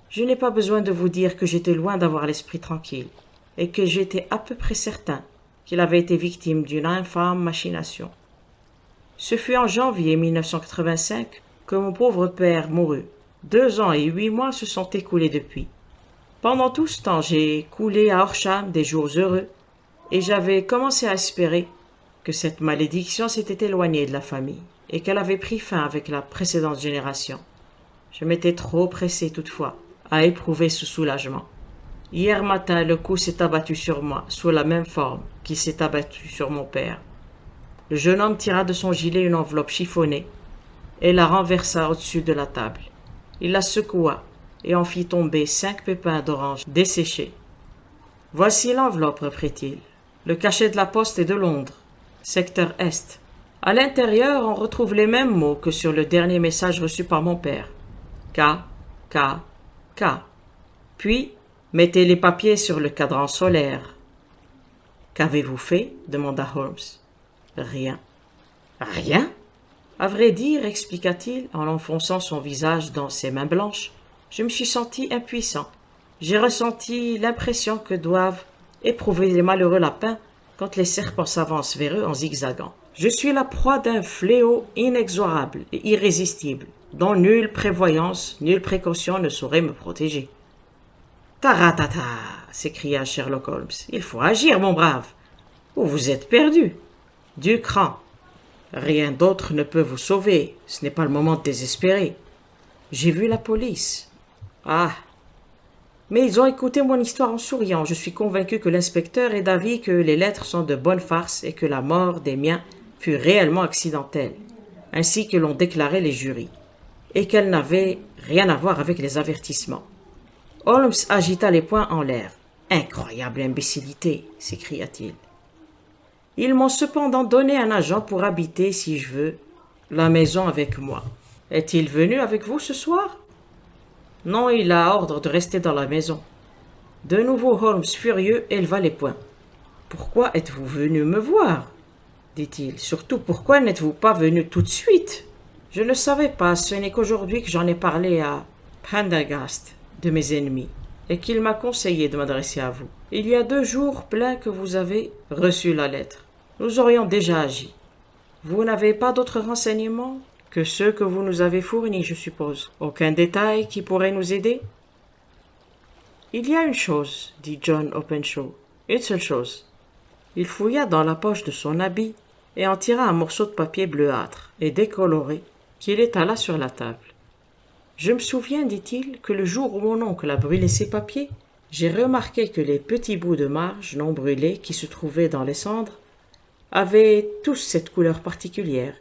je n'ai pas besoin de vous dire que j'étais loin d'avoir l'esprit tranquille, et que j'étais à peu près certain qu'il avait été victime d'une infâme machination. Ce fut en janvier 1985 que mon pauvre père mourut. 2 ans et 8 mois se sont écoulés depuis. Pendant tout ce temps, j'ai coulé à Horsham des jours heureux, et j'avais commencé à espérer que cette malédiction s'était éloignée de la famille, et qu'elle avait pris fin avec la précédente génération. Je m'étais trop pressé toutefois à éprouver ce soulagement. Hier matin, le coup s'est abattu sur moi, sous la même forme qu'il s'est abattu sur mon père. Le jeune homme tira de son gilet une enveloppe chiffonnée et la renversa au-dessus de la table. Il la secoua et en fit tomber 5 pépins d'orange desséchés. « Voici l'enveloppe, reprit-il. Le cachet de la poste est de Londres, secteur Est. À l'intérieur, on retrouve les mêmes mots que sur le dernier message reçu par mon père. K, K, K. Puis, Mettez les papiers sur le cadran solaire. Qu'avez-vous fait? Demanda Holmes. Rien. Rien? À vrai dire, expliqua-t-il en enfonçant son visage dans ses mains blanches, je me suis senti impuissant. J'ai ressenti l'impression que doivent éprouver les malheureux lapins quand les serpents s'avancent vers eux en zigzagant. Je suis la proie d'un fléau inexorable et irrésistible, dont nulle prévoyance, nulle précaution ne saurait me protéger. Taratata, s'écria Sherlock Holmes. Il faut agir, mon brave, ou vous êtes perdu. Du cran. Rien d'autre ne peut vous sauver. Ce n'est pas le moment de désespérer. J'ai vu la police. Ah. Mais ils ont écouté mon histoire en souriant. Je suis convaincu que l'inspecteur est d'avis que les lettres sont de bonnes farces et que la mort des miens fut réellement accidentelle, ainsi que l'ont déclaré les jurys, et qu'elle n'avait rien à voir avec les avertissements. Holmes agita les poings en l'air. Incroyable imbécilité, s'écria-t-il. Ils m'ont cependant donné un agent pour habiter, si je veux, la maison avec moi. Est-il venu avec vous ce soir? Non, il a ordre de rester dans la maison. De nouveau Holmes, furieux, éleva les poings. Pourquoi êtes-vous venu me voir? Dit-il. Surtout, pourquoi n'êtes-vous pas venu tout de suite? Je ne savais pas, ce n'est qu'aujourd'hui que j'en ai parlé à Prendergast, de mes ennemis, et qu'il m'a conseillé de m'adresser à vous. Il y a 2 jours plein que vous avez reçu la lettre. Nous aurions déjà agi. Vous n'avez pas d'autres renseignements que ceux que vous nous avez fournis, je suppose. Aucun détail qui pourrait nous aider? Il y a une chose, dit John Openshaw. Une seule chose. Il fouilla dans la poche de son habit et en tira un morceau de papier bleuâtre et décoloré qu'il étala sur la table. Je me souviens, dit-il, que le jour où mon oncle a brûlé ses papiers, j'ai remarqué que les petits bouts de marge non brûlés qui se trouvaient dans les cendres avaient tous cette couleur particulière.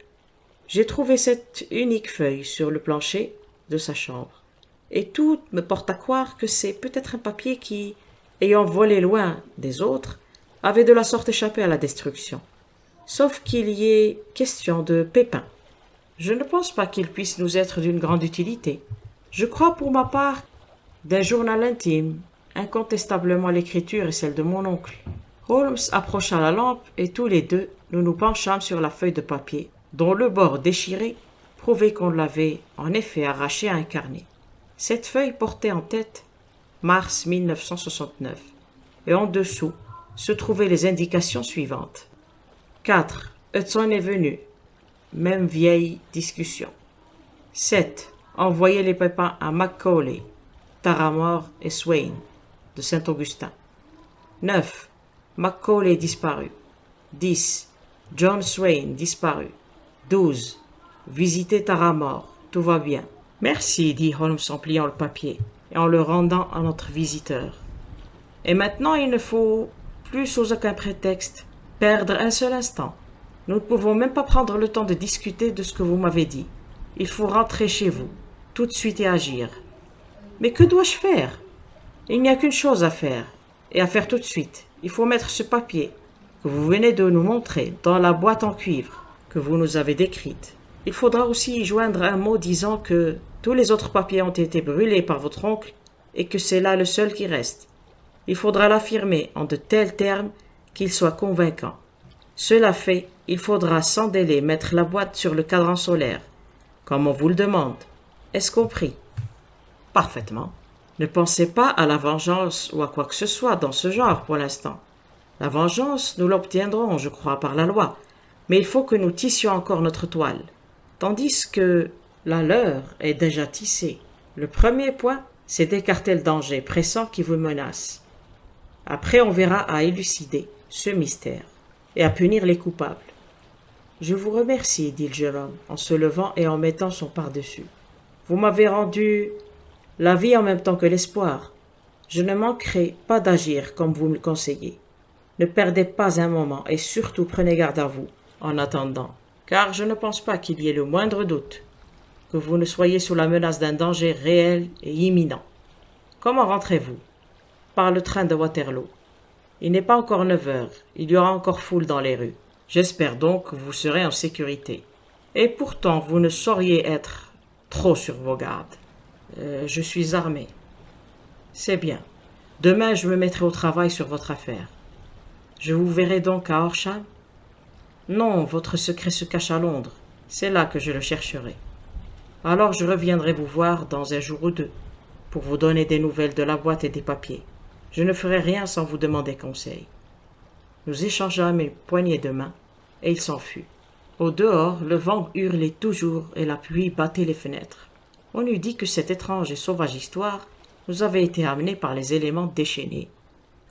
J'ai trouvé cette unique feuille sur le plancher de sa chambre, et tout me porte à croire que c'est peut-être un papier qui, ayant volé loin des autres, avait de la sorte échappé à la destruction. Sauf qu'il y ait question de pépins. Je ne pense pas qu'il puisse nous être d'une grande utilité. Je crois pour ma part d'un journal intime. Incontestablement l'écriture est celle de mon oncle. Holmes approcha la lampe et tous les deux nous nous penchâmes sur la feuille de papier, dont le bord déchiré prouvait qu'on l'avait en effet arraché à un carnet. Cette feuille portait en tête mars 1969 et en dessous se trouvaient les indications suivantes. 4. Hudson est venu. Même vieille discussion. 7. Envoyer les pépins à Macaulay, Taramore et Swain, de Saint-Augustin. 9. Macaulay disparu. 10. John Swain disparu. 12. Visiter Taramore. Tout va bien. Merci, dit Holmes en pliant le papier et en le rendant à notre visiteur. Et maintenant, il ne faut plus sous aucun prétexte perdre un seul instant. Nous ne pouvons même pas prendre le temps de discuter de ce que vous m'avez dit. Il faut rentrer chez vous, tout de suite et agir. Mais que dois-je faire? Il n'y a qu'une chose à faire, et à faire tout de suite. Il faut mettre ce papier que vous venez de nous montrer dans la boîte en cuivre que vous nous avez décrite. Il faudra aussi y joindre un mot disant que tous les autres papiers ont été brûlés par votre oncle et que c'est là le seul qui reste. Il faudra l'affirmer en de tels termes qu'il soit convaincant. Cela fait, il faudra sans délai mettre la boîte sur le cadran solaire, comme on vous le demande. Est-ce compris? Parfaitement. Ne pensez pas à la vengeance ou à quoi que ce soit dans ce genre pour l'instant. La vengeance, nous l'obtiendrons, je crois, par la loi, mais il faut que nous tissions encore notre toile, tandis que la leur est déjà tissée. Le premier point, c'est d'écarter le danger pressant qui vous menace. Après, on verra à élucider ce mystère et à punir les coupables. Je vous remercie, dit le jeune homme, en se levant et en mettant son pardessus. Vous m'avez rendu la vie en même temps que l'espoir. Je ne manquerai pas d'agir comme vous me le conseillez. Ne perdez pas un moment et surtout prenez garde à vous en attendant, car je ne pense pas qu'il y ait le moindre doute que vous ne soyez sous la menace d'un danger réel et imminent. Comment rentrez-vous? Par le train de Waterloo. Il n'est pas encore 9 heures, il y aura encore foule dans les rues. J'espère donc que vous serez en sécurité. Et pourtant, vous ne sauriez être trop sur vos gardes. Je suis armé. C'est bien. Demain, je me mettrai au travail sur votre affaire. Je vous verrai donc à Horsham? Non, votre secret se cache à Londres. C'est là que je le chercherai. Alors je reviendrai vous voir dans un jour ou deux, pour vous donner des nouvelles de la boîte et des papiers. Je ne ferai rien sans vous demander conseil. Nous échangeâmes une poignée de main, et il s'enfuit. Au dehors, le vent hurlait toujours et la pluie battait les fenêtres. On eût dit que cette étrange et sauvage histoire nous avait été amenée par les éléments déchaînés,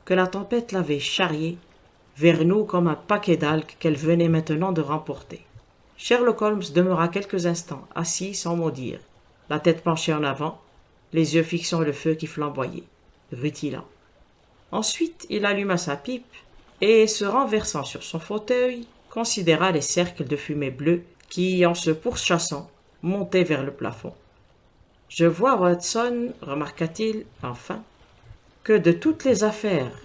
que la tempête l'avait charriée vers nous comme un paquet d'algues qu'elle venait maintenant de remporter. Sherlock Holmes demeura quelques instants assis sans mot dire, la tête penchée en avant, les yeux fixant le feu qui flamboyait, rutilant. Ensuite, il alluma sa pipe et, se renversant sur son fauteuil, considéra les cercles de fumée bleue qui, en se pourchassant, montaient vers le plafond. « Je vois, Watson, remarqua-t-il enfin, que de toutes les affaires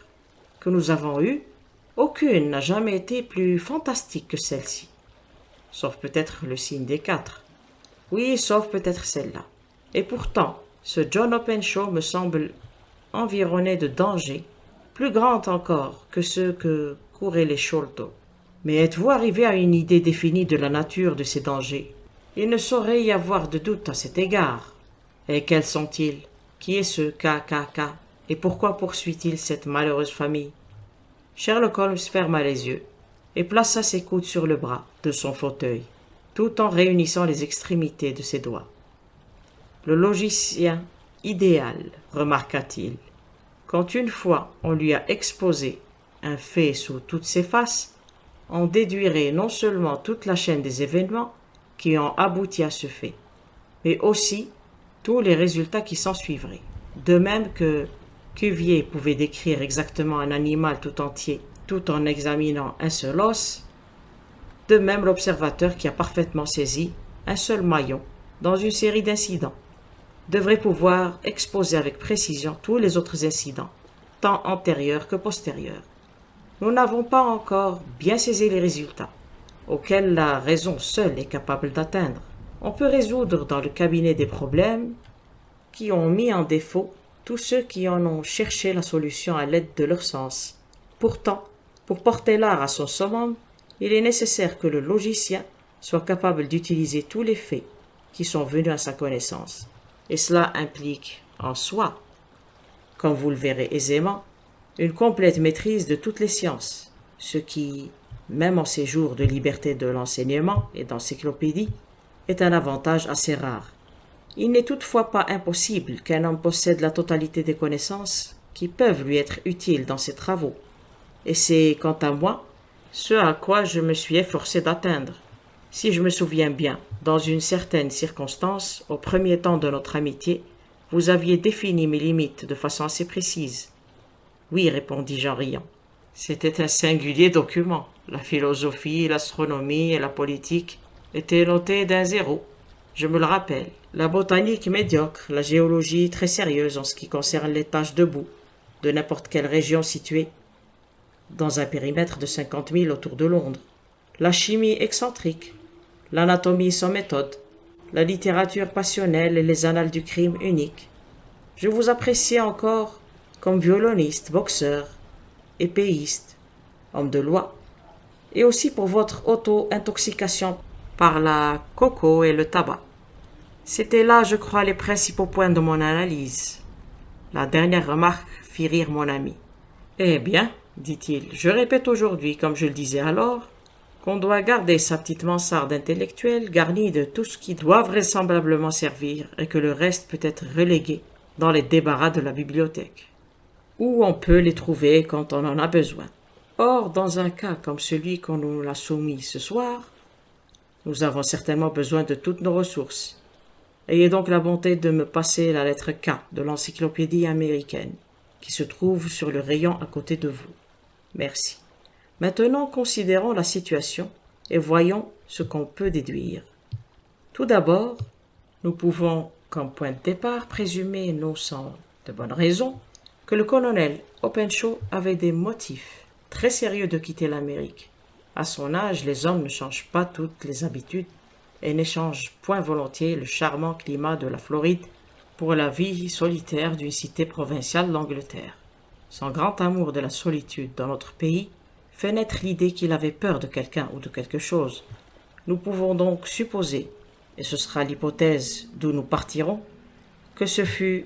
que nous avons eues, aucune n'a jamais été plus fantastique que celle-ci. Sauf peut-être le signe des quatre. Oui, sauf peut-être celle-là. Et pourtant, ce John Openshaw me semble environné de dangers, plus grands encore que ceux que couraient les Sholto. Mais êtes-vous arrivé à une idée définie de la nature de ces dangers? Il ne saurait y avoir de doute à cet égard. Et quels sont-ils? Qui est ce KKK? Et pourquoi poursuit-il cette malheureuse famille? Sherlock Holmes ferma les yeux et plaça ses coudes sur le bras de son fauteuil, tout en réunissant les extrémités de ses doigts. Le logicien idéal, remarqua-t-il, quand une fois on lui a exposé un fait sous toutes ses faces, on déduirait non seulement toute la chaîne des événements qui ont abouti à ce fait, mais aussi tous les résultats qui s'ensuivraient. De même que Cuvier pouvait décrire exactement un animal tout entier tout en examinant un seul os, de même l'observateur qui a parfaitement saisi un seul maillon dans une série d'incidents devrait pouvoir exposer avec précision tous les autres incidents, tant antérieurs que postérieurs. Nous n'avons pas encore bien saisi les résultats, auxquels la raison seule est capable d'atteindre. On peut résoudre dans le cabinet des problèmes qui ont mis en défaut tous ceux qui en ont cherché la solution à l'aide de leur sens. Pourtant, pour porter l'art à son summum, il est nécessaire que le logicien soit capable d'utiliser tous les faits qui sont venus à sa connaissance. Et cela implique en soi, comme vous le verrez aisément, une complète maîtrise de toutes les sciences, ce qui, même en ces jours de liberté de l'enseignement et d'encyclopédie, est un avantage assez rare. Il n'est toutefois pas impossible qu'un homme possède la totalité des connaissances qui peuvent lui être utiles dans ses travaux, et c'est, quant à moi, ce à quoi je me suis efforcé d'atteindre. Si je me souviens bien, dans une certaine circonstance, au premier temps de notre amitié, vous aviez défini mes limites de façon assez précise. Oui, répondis-je en riant. C'était un singulier document. La philosophie, l'astronomie et la politique étaient notées d'un 0. Je me le rappelle. La botanique médiocre, la géologie très sérieuse en ce qui concerne les taches de boue de n'importe quelle région située dans un périmètre de 50 000 autour de Londres, la chimie excentrique, l'anatomie sans méthode, la littérature passionnelle et les annales du crime unique. Je vous appréciais encore comme violoniste, boxeur, épéiste, homme de loi, et aussi pour votre auto-intoxication par la coco et le tabac. C'était là, je crois, les principaux points de mon analyse. La dernière remarque fit rire mon ami. Eh bien, dit-il, je répète aujourd'hui, comme je le disais alors, qu'on doit garder sa petite mansarde intellectuelle garnie de tout ce qui doit vraisemblablement servir et que le reste peut être relégué dans les débarras de la bibliothèque, où on peut les trouver quand on en a besoin. Or, dans un cas comme celui qu'on nous a soumis ce soir, nous avons certainement besoin de toutes nos ressources. Ayez donc la bonté de me passer la lettre K de l'encyclopédie américaine, qui se trouve sur le rayon à côté de vous. Merci. Maintenant, considérons la situation et voyons ce qu'on peut déduire. Tout d'abord, nous pouvons, comme point de départ, présumer, non sans de bonnes raisons, que le colonel Openshaw avait des motifs très sérieux de quitter l'Amérique. À son âge, les hommes ne changent pas toutes les habitudes et n'échangent point volontiers le charmant climat de la Floride pour la vie solitaire d'une cité provinciale d'Angleterre. son grand amour de la solitude dans notre pays, fait naître l'idée qu'il avait peur de quelqu'un ou de quelque chose. Nous pouvons donc supposer, et ce sera l'hypothèse d'où nous partirons, que ce fut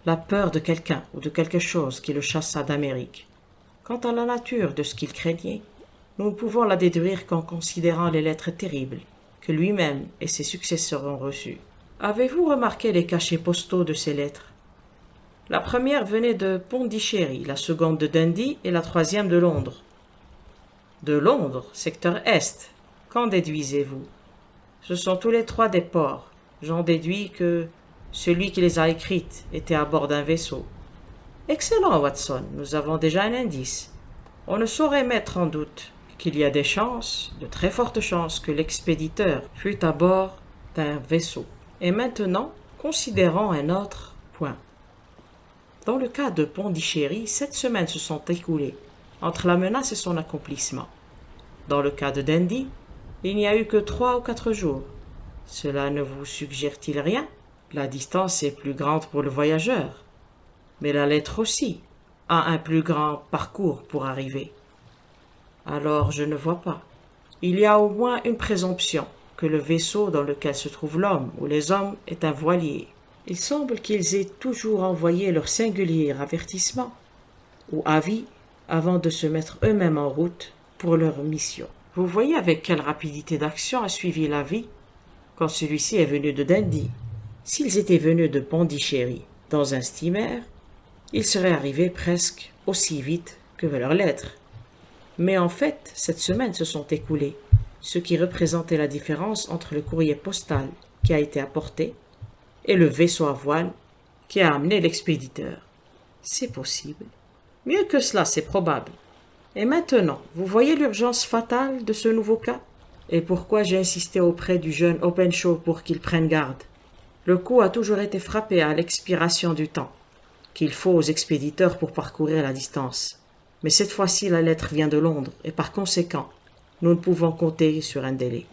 la peur de quelqu'un ou de quelque chose qui le chassa d'Amérique. Quant à la nature de ce qu'il craignait, nous ne pouvons la déduire qu'en considérant les lettres terribles que lui-même et ses successeurs ont reçues. Avez-vous remarqué les cachets postaux de ces lettres? La première venait de Pondichéry, la seconde de Dundee et la troisième de Londres. De Londres, secteur Est. Qu'en déduisez-vous? Ce sont tous les trois des ports. J'en déduis que celui qui les a écrites était à bord d'un vaisseau. Excellent, Watson, nous avons déjà un indice. On ne saurait mettre en doute qu'il y a des chances, de très fortes chances, que l'expéditeur fût à bord d'un vaisseau. Et maintenant, considérons un autre point. Dans le cas de Pondichéry, 7 semaines se sont écoulées entre la menace et son accomplissement. Dans le cas de Dundee, il n'y a eu que 3 ou 4 jours. Cela ne vous suggère-t-il rien? La distance est plus grande pour le voyageur, mais la lettre aussi a un plus grand parcours pour arriver. Alors je ne vois pas. Il y a au moins une présomption que le vaisseau dans lequel se trouve l'homme ou les hommes est un voilier. Il semble qu'ils aient toujours envoyé leur singulier avertissement ou avis avant de se mettre eux-mêmes en route pour leur mission. Vous voyez avec quelle rapidité d'action a suivi l'avis quand celui-ci est venu de Dundee. S'ils étaient venus de Pondichéry dans un steamer, ils seraient arrivés presque aussi vite que leurs lettres. Mais en fait, 7 semaines se sont écoulées, ce qui représentait la différence entre le courrier postal qui a été apporté et le vaisseau à voile qui a amené l'expéditeur. C'est possible. Mieux que cela, c'est probable. Et maintenant, vous voyez l'urgence fatale de ce nouveau cas? Et pourquoi j'ai insisté auprès du jeune Openshaw pour qu'il prenne garde? Le coup a toujours été frappé à l'expiration du temps qu'il faut aux expéditeurs pour parcourir la distance. Mais cette fois-ci, la lettre vient de Londres, et par conséquent, nous ne pouvons compter sur un délai.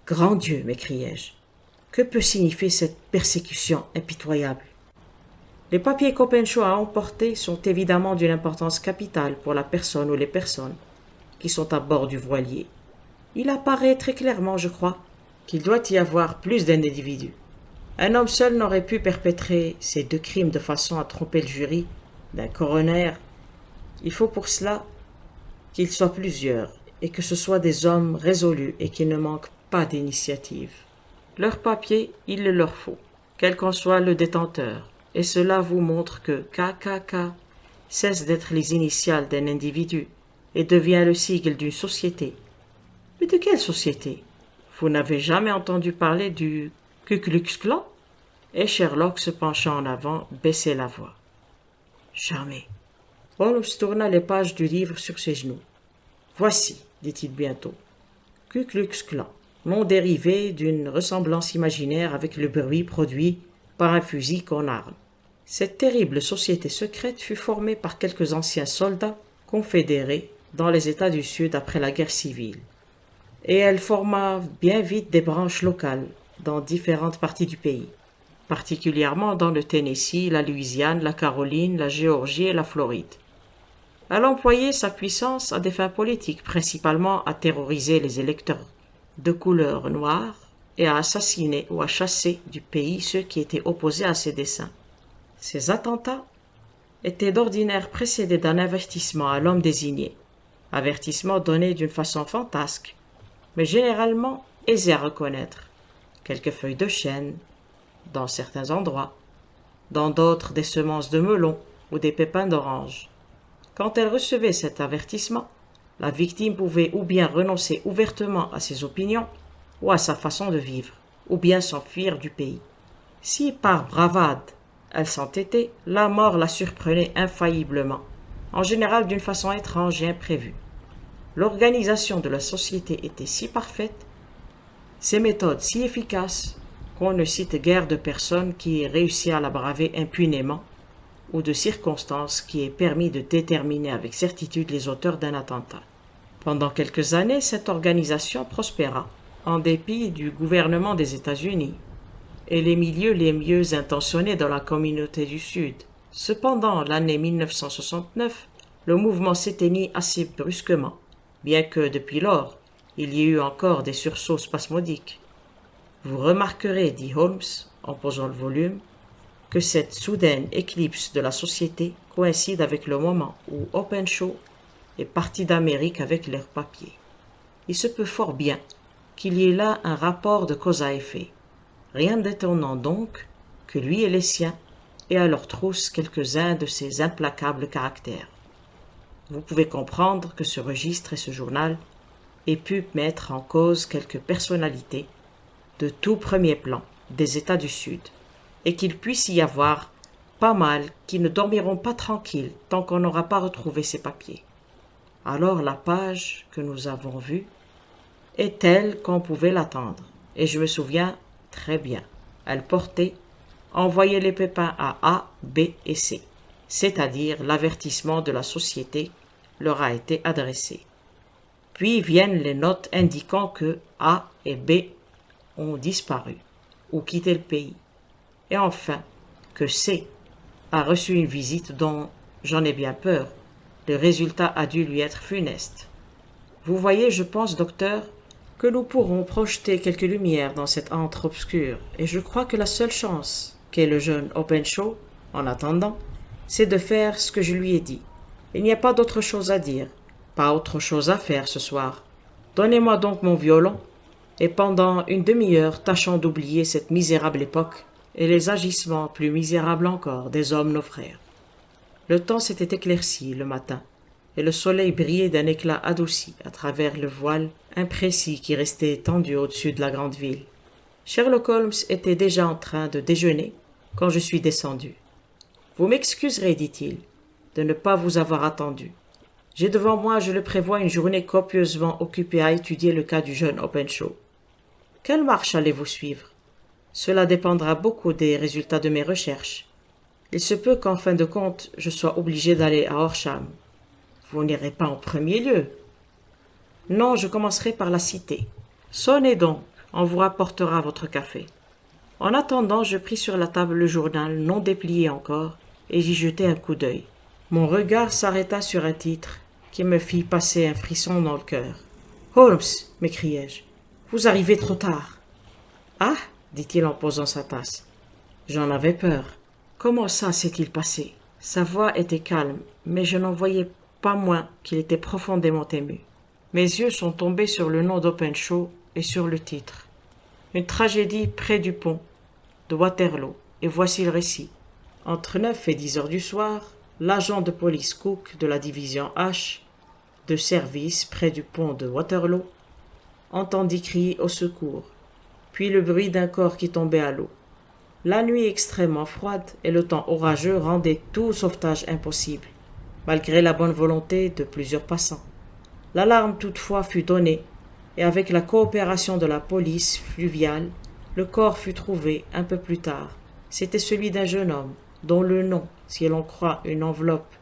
Grand Dieu, m'écriai-je, que peut signifier cette persécution impitoyable? Les papiers qu'Openshaw a emportés sont évidemment d'une importance capitale pour la personne ou les personnes qui sont à bord du voilier. Il apparaît très clairement, je crois, qu'il doit y avoir plus d'un individu. Un homme seul n'aurait pu perpétrer ces 2 crimes de façon à tromper le jury d'un coroner. Il faut pour cela qu'ils soient plusieurs et que ce soient des hommes résolus et qui ne manquent pas d'initiative. Leurs papiers, il le leur faut, quel qu'en soit le détenteur, et cela vous montre que KKK cesse d'être les initiales d'un individu et devient le sigle d'une société. Mais de quelle société? Vous n'avez jamais entendu parler du Ku Klux Klan? Et Sherlock, se penchant en avant, baissait la voix. Jamais. Holmes tourna les pages du livre sur ses genoux. Voici, dit-il bientôt. Ku Klux Klan, nom dérivé d'une ressemblance imaginaire avec le bruit produit par un fusil qu'on arme. Cette terrible société secrète fut formée par quelques anciens soldats confédérés dans les États du Sud après la guerre civile. Et elle forma bien vite des branches locales dans différentes parties du pays, particulièrement dans le Tennessee, la Louisiane, la Caroline, la Géorgie et la Floride. Elle employait sa puissance à des fins politiques, principalement à terroriser les électeurs de couleur noire et à assassiner ou à chasser du pays ceux qui étaient opposés à ses desseins. Ces attentats étaient d'ordinaire précédés d'un avertissement à l'homme désigné, avertissement donné d'une façon fantasque, mais généralement aisé à reconnaître. Quelques feuilles de chêne, dans certains endroits, dans d'autres des semences de melon ou des pépins d'orange. Quand elle recevait cet avertissement, la victime pouvait ou bien renoncer ouvertement à ses opinions ou à sa façon de vivre, ou bien s'enfuir du pays. Si par bravade elle s'entêtait, la mort la surprenait infailliblement, en général d'une façon étrange et imprévue. L'organisation de la société était si parfaite, ses méthodes si efficaces, qu'on ne cite guère de personnes qui aient réussi à la braver impunément, ou de circonstances qui aient permis de déterminer avec certitude les auteurs d'un attentat. Pendant quelques années, cette organisation prospéra, en dépit du gouvernement des États-Unis, et les milieux les mieux intentionnés dans la communauté du Sud Cependant, l'année 1969, le mouvement s'éteignit assez brusquement, bien que depuis lors, il y ait eu encore des sursauts spasmodiques. Vous remarquerez, dit Holmes, en posant le volume, que cette soudaine éclipse de la société coïncide avec le moment où Openshaw est parti d'Amérique avec leurs papiers. Il se peut fort bien qu'il y ait là un rapport de cause à effet. Rien d'étonnant donc que lui et les siens aient à leur trousse quelques-uns de ces implacables caractères. Vous pouvez comprendre que ce registre et ce journal aient pu mettre en cause quelques personnalités de tout premier plan des États du Sud, et qu'il puisse y avoir pas mal qui ne dormiront pas tranquilles tant qu'on n'aura pas retrouvé ces papiers. Alors la page que nous avons vue est telle qu'on pouvait l'attendre, et je me souviens très bien, elle portait « Envoyer les pépins à A, B et C », c'est-à-dire l'avertissement de la société leur a été adressé. Puis viennent les notes indiquant que A et B ont disparu ou quitté le pays, et enfin que C a reçu une visite dont j'en ai bien peur. Le résultat a dû lui être funeste. Vous voyez, je pense, docteur, que nous pourrons projeter quelques lumières dans cette antre obscure, et je crois que la seule chance qu'ait le jeune Openshaw, en attendant, c'est de faire ce que je lui ai dit. Il n'y a pas d'autre chose à dire, pas autre chose à faire ce soir. Donnez-moi donc mon violon, et pendant une demi-heure tâchons d'oublier cette misérable époque et les agissements plus misérables encore des hommes nos frères. Le temps s'était éclairci le matin, et le soleil brillait d'un éclat adouci à travers le voile imprécis qui restait étendu au-dessus de la grande ville. Sherlock Holmes était déjà en train de déjeuner quand je suis descendu. « Vous m'excuserez, dit-il, de ne pas vous avoir attendu. J'ai devant moi, je le prévois, une journée copieusement occupée à étudier le cas du jeune Openshaw. Quelle marche allez-vous suivre? Cela dépendra beaucoup des résultats de mes recherches. Il se peut qu'en fin de compte, je sois obligé d'aller à Horsham. Vous n'irez pas en premier lieu. Non, je commencerai par la cité. Sonnez donc, on vous rapportera votre café. En attendant, je pris sur la table le journal non déplié encore, et j'y jetai un coup d'œil. Mon regard s'arrêta sur un titre qui me fit passer un frisson dans le cœur. « Holmes !» m'écriai-je. « Vous arrivez trop tard. »« Ah !» dit-il en posant sa tasse. J'en avais peur. Comment ça s'est-il passé? Sa voix était calme, mais je n'en voyais pas moins qu'il était profondément ému. Mes yeux sont tombés sur le nom d'Openshaw et sur le titre. Une tragédie près du pont de Waterloo, et voici le récit. Entre 9 et 10 heures du soir, l'agent de police Cook de la division H, de service près du pont de Waterloo, entendit crier au secours, puis le bruit d'un corps qui tombait à l'eau. La nuit extrêmement froide et le temps orageux rendaient tout sauvetage impossible, malgré la bonne volonté de plusieurs passants. L'alarme toutefois fut donnée, et avec la coopération de la police fluviale, le corps fut trouvé un peu plus tard. C'était celui d'un jeune homme, dont le nom, si l'on croit une enveloppe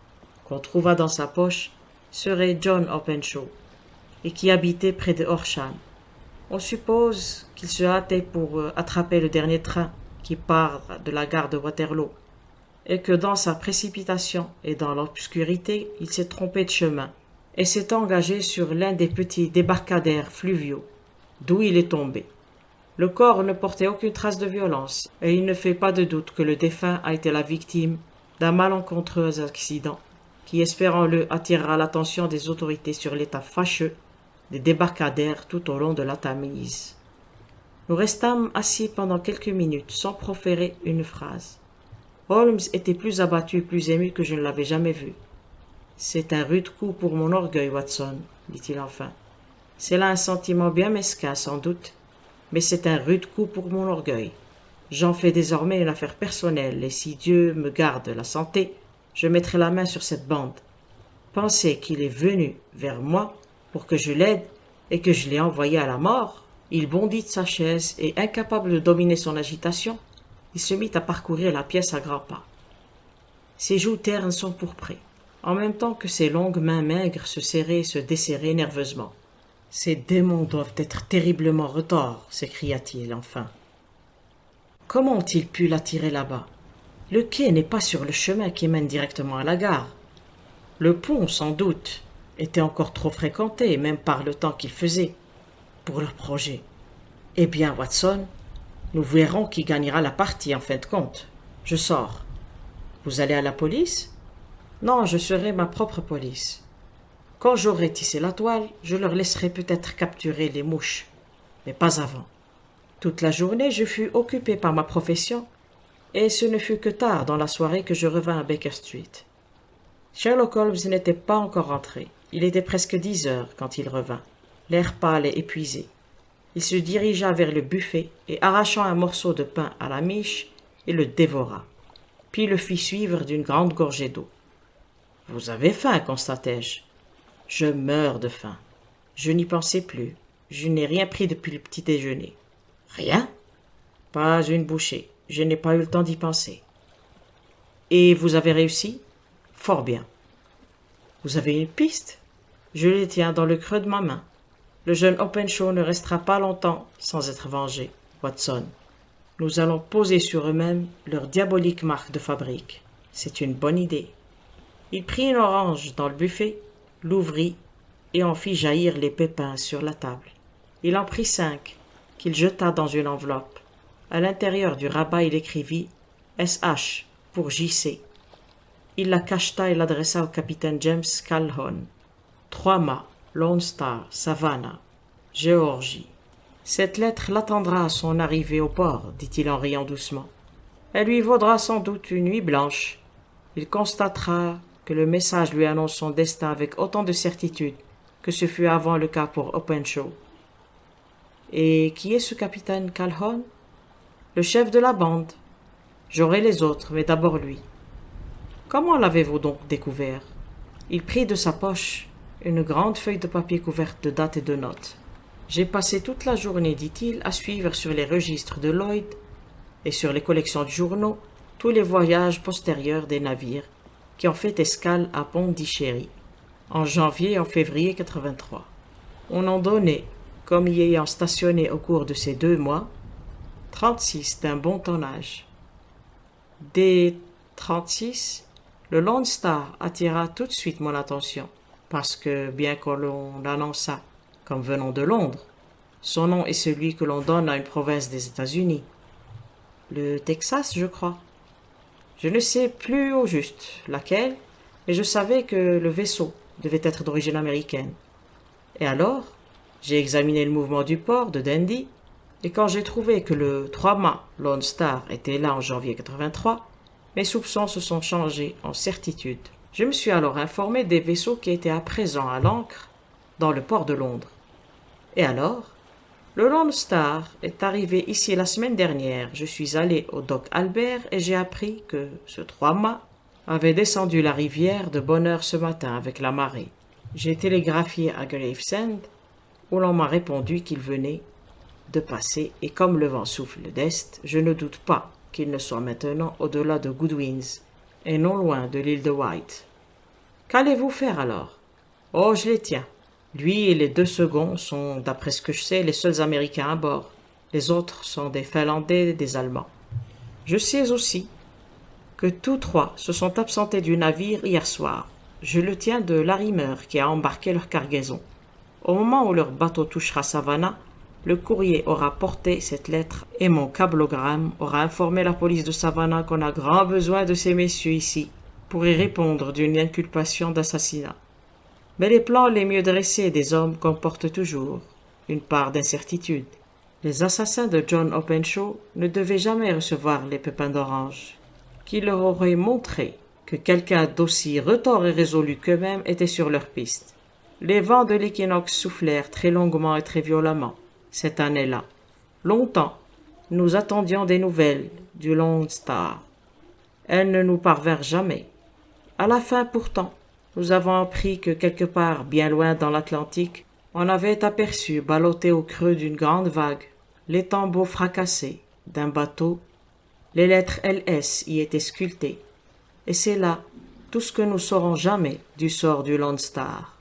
qu'on trouva dans sa poche, serait John Openshaw, et qui habitait près de Horsham. On suppose qu'il se hâtait pour attraper le dernier train qui part de la gare de Waterloo, et que dans sa précipitation et dans l'obscurité, il s'est trompé de chemin, et s'est engagé sur l'un des petits débarcadères fluviaux, d'où il est tombé. Le corps ne portait aucune trace de violence, et il ne fait pas de doute que le défunt a été la victime d'un malencontreux accident, qui, espérons-le, attirera l'attention des autorités sur l'état fâcheux des débarcadères tout au long de la Tamise. Nous restâmes assis pendant quelques minutes sans proférer une phrase. Holmes était plus abattu et plus ému que je ne l'avais jamais vu. « C'est un rude coup pour mon orgueil, Watson, » dit-il enfin. « C'est là un sentiment bien mesquin, sans doute, mais c'est un rude coup pour mon orgueil. J'en fais désormais une affaire personnelle, et si Dieu me garde la santé, je mettrai la main sur cette bande. Pensez qu'il est venu vers moi pour que je l'aide et que je l'ai envoyé à la mort. » Il bondit de sa chaise et, incapable de dominer son agitation, il se mit à parcourir la pièce à grands pas. Ses joues ternes s'empourpraient, en même temps que ses longues mains maigres se serraient et se desserraient nerveusement. « Ces démons doivent être terriblement retors, s'écria-t-il enfin. Comment ont-ils pu l'attirer là-bas? Le quai n'est pas sur le chemin qui mène directement à la gare. Le pont, sans doute, était encore trop fréquenté, même par le temps qu'il faisait, pour leur projet. Eh bien, Watson, nous verrons qui gagnera la partie en fin de compte. Je sors. Vous allez à la police? Non, je serai ma propre police. Quand j'aurai tissé la toile, je leur laisserai peut-être capturer les mouches, mais pas avant. Toute la journée, je fus occupé par ma profession, et ce ne fut que tard dans la soirée que je revins à Baker Street. Sherlock Holmes n'était pas encore rentré. Il était presque 10 heures quand il revint, l'air pâle et épuisé. Il se dirigea vers le buffet et, arrachant un morceau de pain à la miche, il le dévora, puis le fit suivre d'une grande gorgée d'eau. « Vous avez faim, constatai-je. »« Je meurs de faim. Je n'y pensais plus. Je n'ai rien pris depuis le petit déjeuner. »« Rien ? » ?»« Pas une bouchée. Je n'ai pas eu le temps d'y penser. »« Et vous avez réussi ? » ?»« Fort bien. »« Vous avez une piste ? » ?»« Je les tiens dans le creux de ma main. Le jeune Openshaw ne restera pas longtemps sans être vengé, Watson. Nous allons poser sur eux-mêmes leur diabolique marque de fabrique. C'est une bonne idée. » Il prit une orange dans le buffet, l'ouvrit et en fit jaillir les pépins sur la table. Il en prit 5, qu'il jeta dans une enveloppe. À l'intérieur du rabat, il écrivit « SH » pour JC. Il la cacheta et l'adressa au capitaine James Calhoun. 3 mâts, Lone Star, Savannah, Géorgie. Cette lettre l'attendra à son arrivée au port, dit-il en riant doucement. Elle lui vaudra sans doute une nuit blanche. Il constatera que le message lui annonce son destin avec autant de certitude que ce fut avant le cas pour Openshaw. Et qui est ce capitaine Calhoun? Le chef de la bande. J'aurai les autres, mais d'abord lui. Comment l'avez-vous donc découvert? Il prit de sa poche une grande feuille de papier couverte de dates et de notes. J'ai passé toute la journée, dit-il, à suivre sur les registres de Lloyd et sur les collections de journaux tous les voyages postérieurs des navires qui ont fait escale à Pondichéry en janvier et en février 83. On en donnait, comme y ayant stationné au cours de ces 2 mois, 36 d'un bon tonnage. Dès 36, le Lone Star attira tout de suite mon attention, parce que, bien que l'on l'annonçât comme venant de Londres, son nom est celui que l'on donne à une province des États-Unis. Le Texas, je crois. Je ne sais plus au juste laquelle, mais je savais que le vaisseau devait être d'origine américaine. Et alors, j'ai examiné le mouvement du port de Dundee, et quand j'ai trouvé que le 3 mâts Lone Star était là en janvier 83, mes soupçons se sont changés en certitude. Je me suis alors informé des vaisseaux qui étaient à présent à l'ancre dans le port de Londres. Et alors, le Lone Star est arrivé ici la semaine dernière. Je suis allé au dock Albert et j'ai appris que ce 3 mâts avait descendu la rivière de bonne heure ce matin avec la marée. J'ai télégraphié à Gravesend, où l'on m'a répondu qu'il venait de passer, et comme le vent souffle d'est, je ne doute pas qu'il ne soit maintenant au-delà de Goodwins et non loin de l'île de Wight. Qu'allez-vous faire alors? Oh, je les tiens. Lui et les 2 seconds sont, d'après ce que je sais, les seuls Américains à bord. Les autres sont des Finlandais et des Allemands. Je sais aussi que tous 3 se sont absentés du navire hier soir. Je le tiens de l'arrimeur qui a embarqué leur cargaison. Au moment où leur bateau touchera Savannah, le courrier aura porté cette lettre et mon cablogramme aura informé la police de Savannah qu'on a grand besoin de ces messieurs ici pour y répondre d'une inculpation d'assassinat. Mais les plans les mieux dressés des hommes comportent toujours une part d'incertitude. Les assassins de John Openshaw ne devaient jamais recevoir les pépins d'orange, qui leur auraient montré que quelqu'un d'aussi retors et résolu qu'eux-mêmes était sur leur piste. Les vents de l'équinoxe soufflèrent très longuement et très violemment cette année-là. Longtemps, nous attendions des nouvelles du Lone Star. Elles ne nous parvinrent jamais. À la fin, pourtant, nous avons appris que quelque part bien loin dans l'Atlantique, on avait aperçu, ballotté au creux d'une grande vague, les tambours fracassés d'un bateau. Les lettres LS y étaient sculptées. Et c'est là tout ce que nous saurons jamais du sort du Lone Star.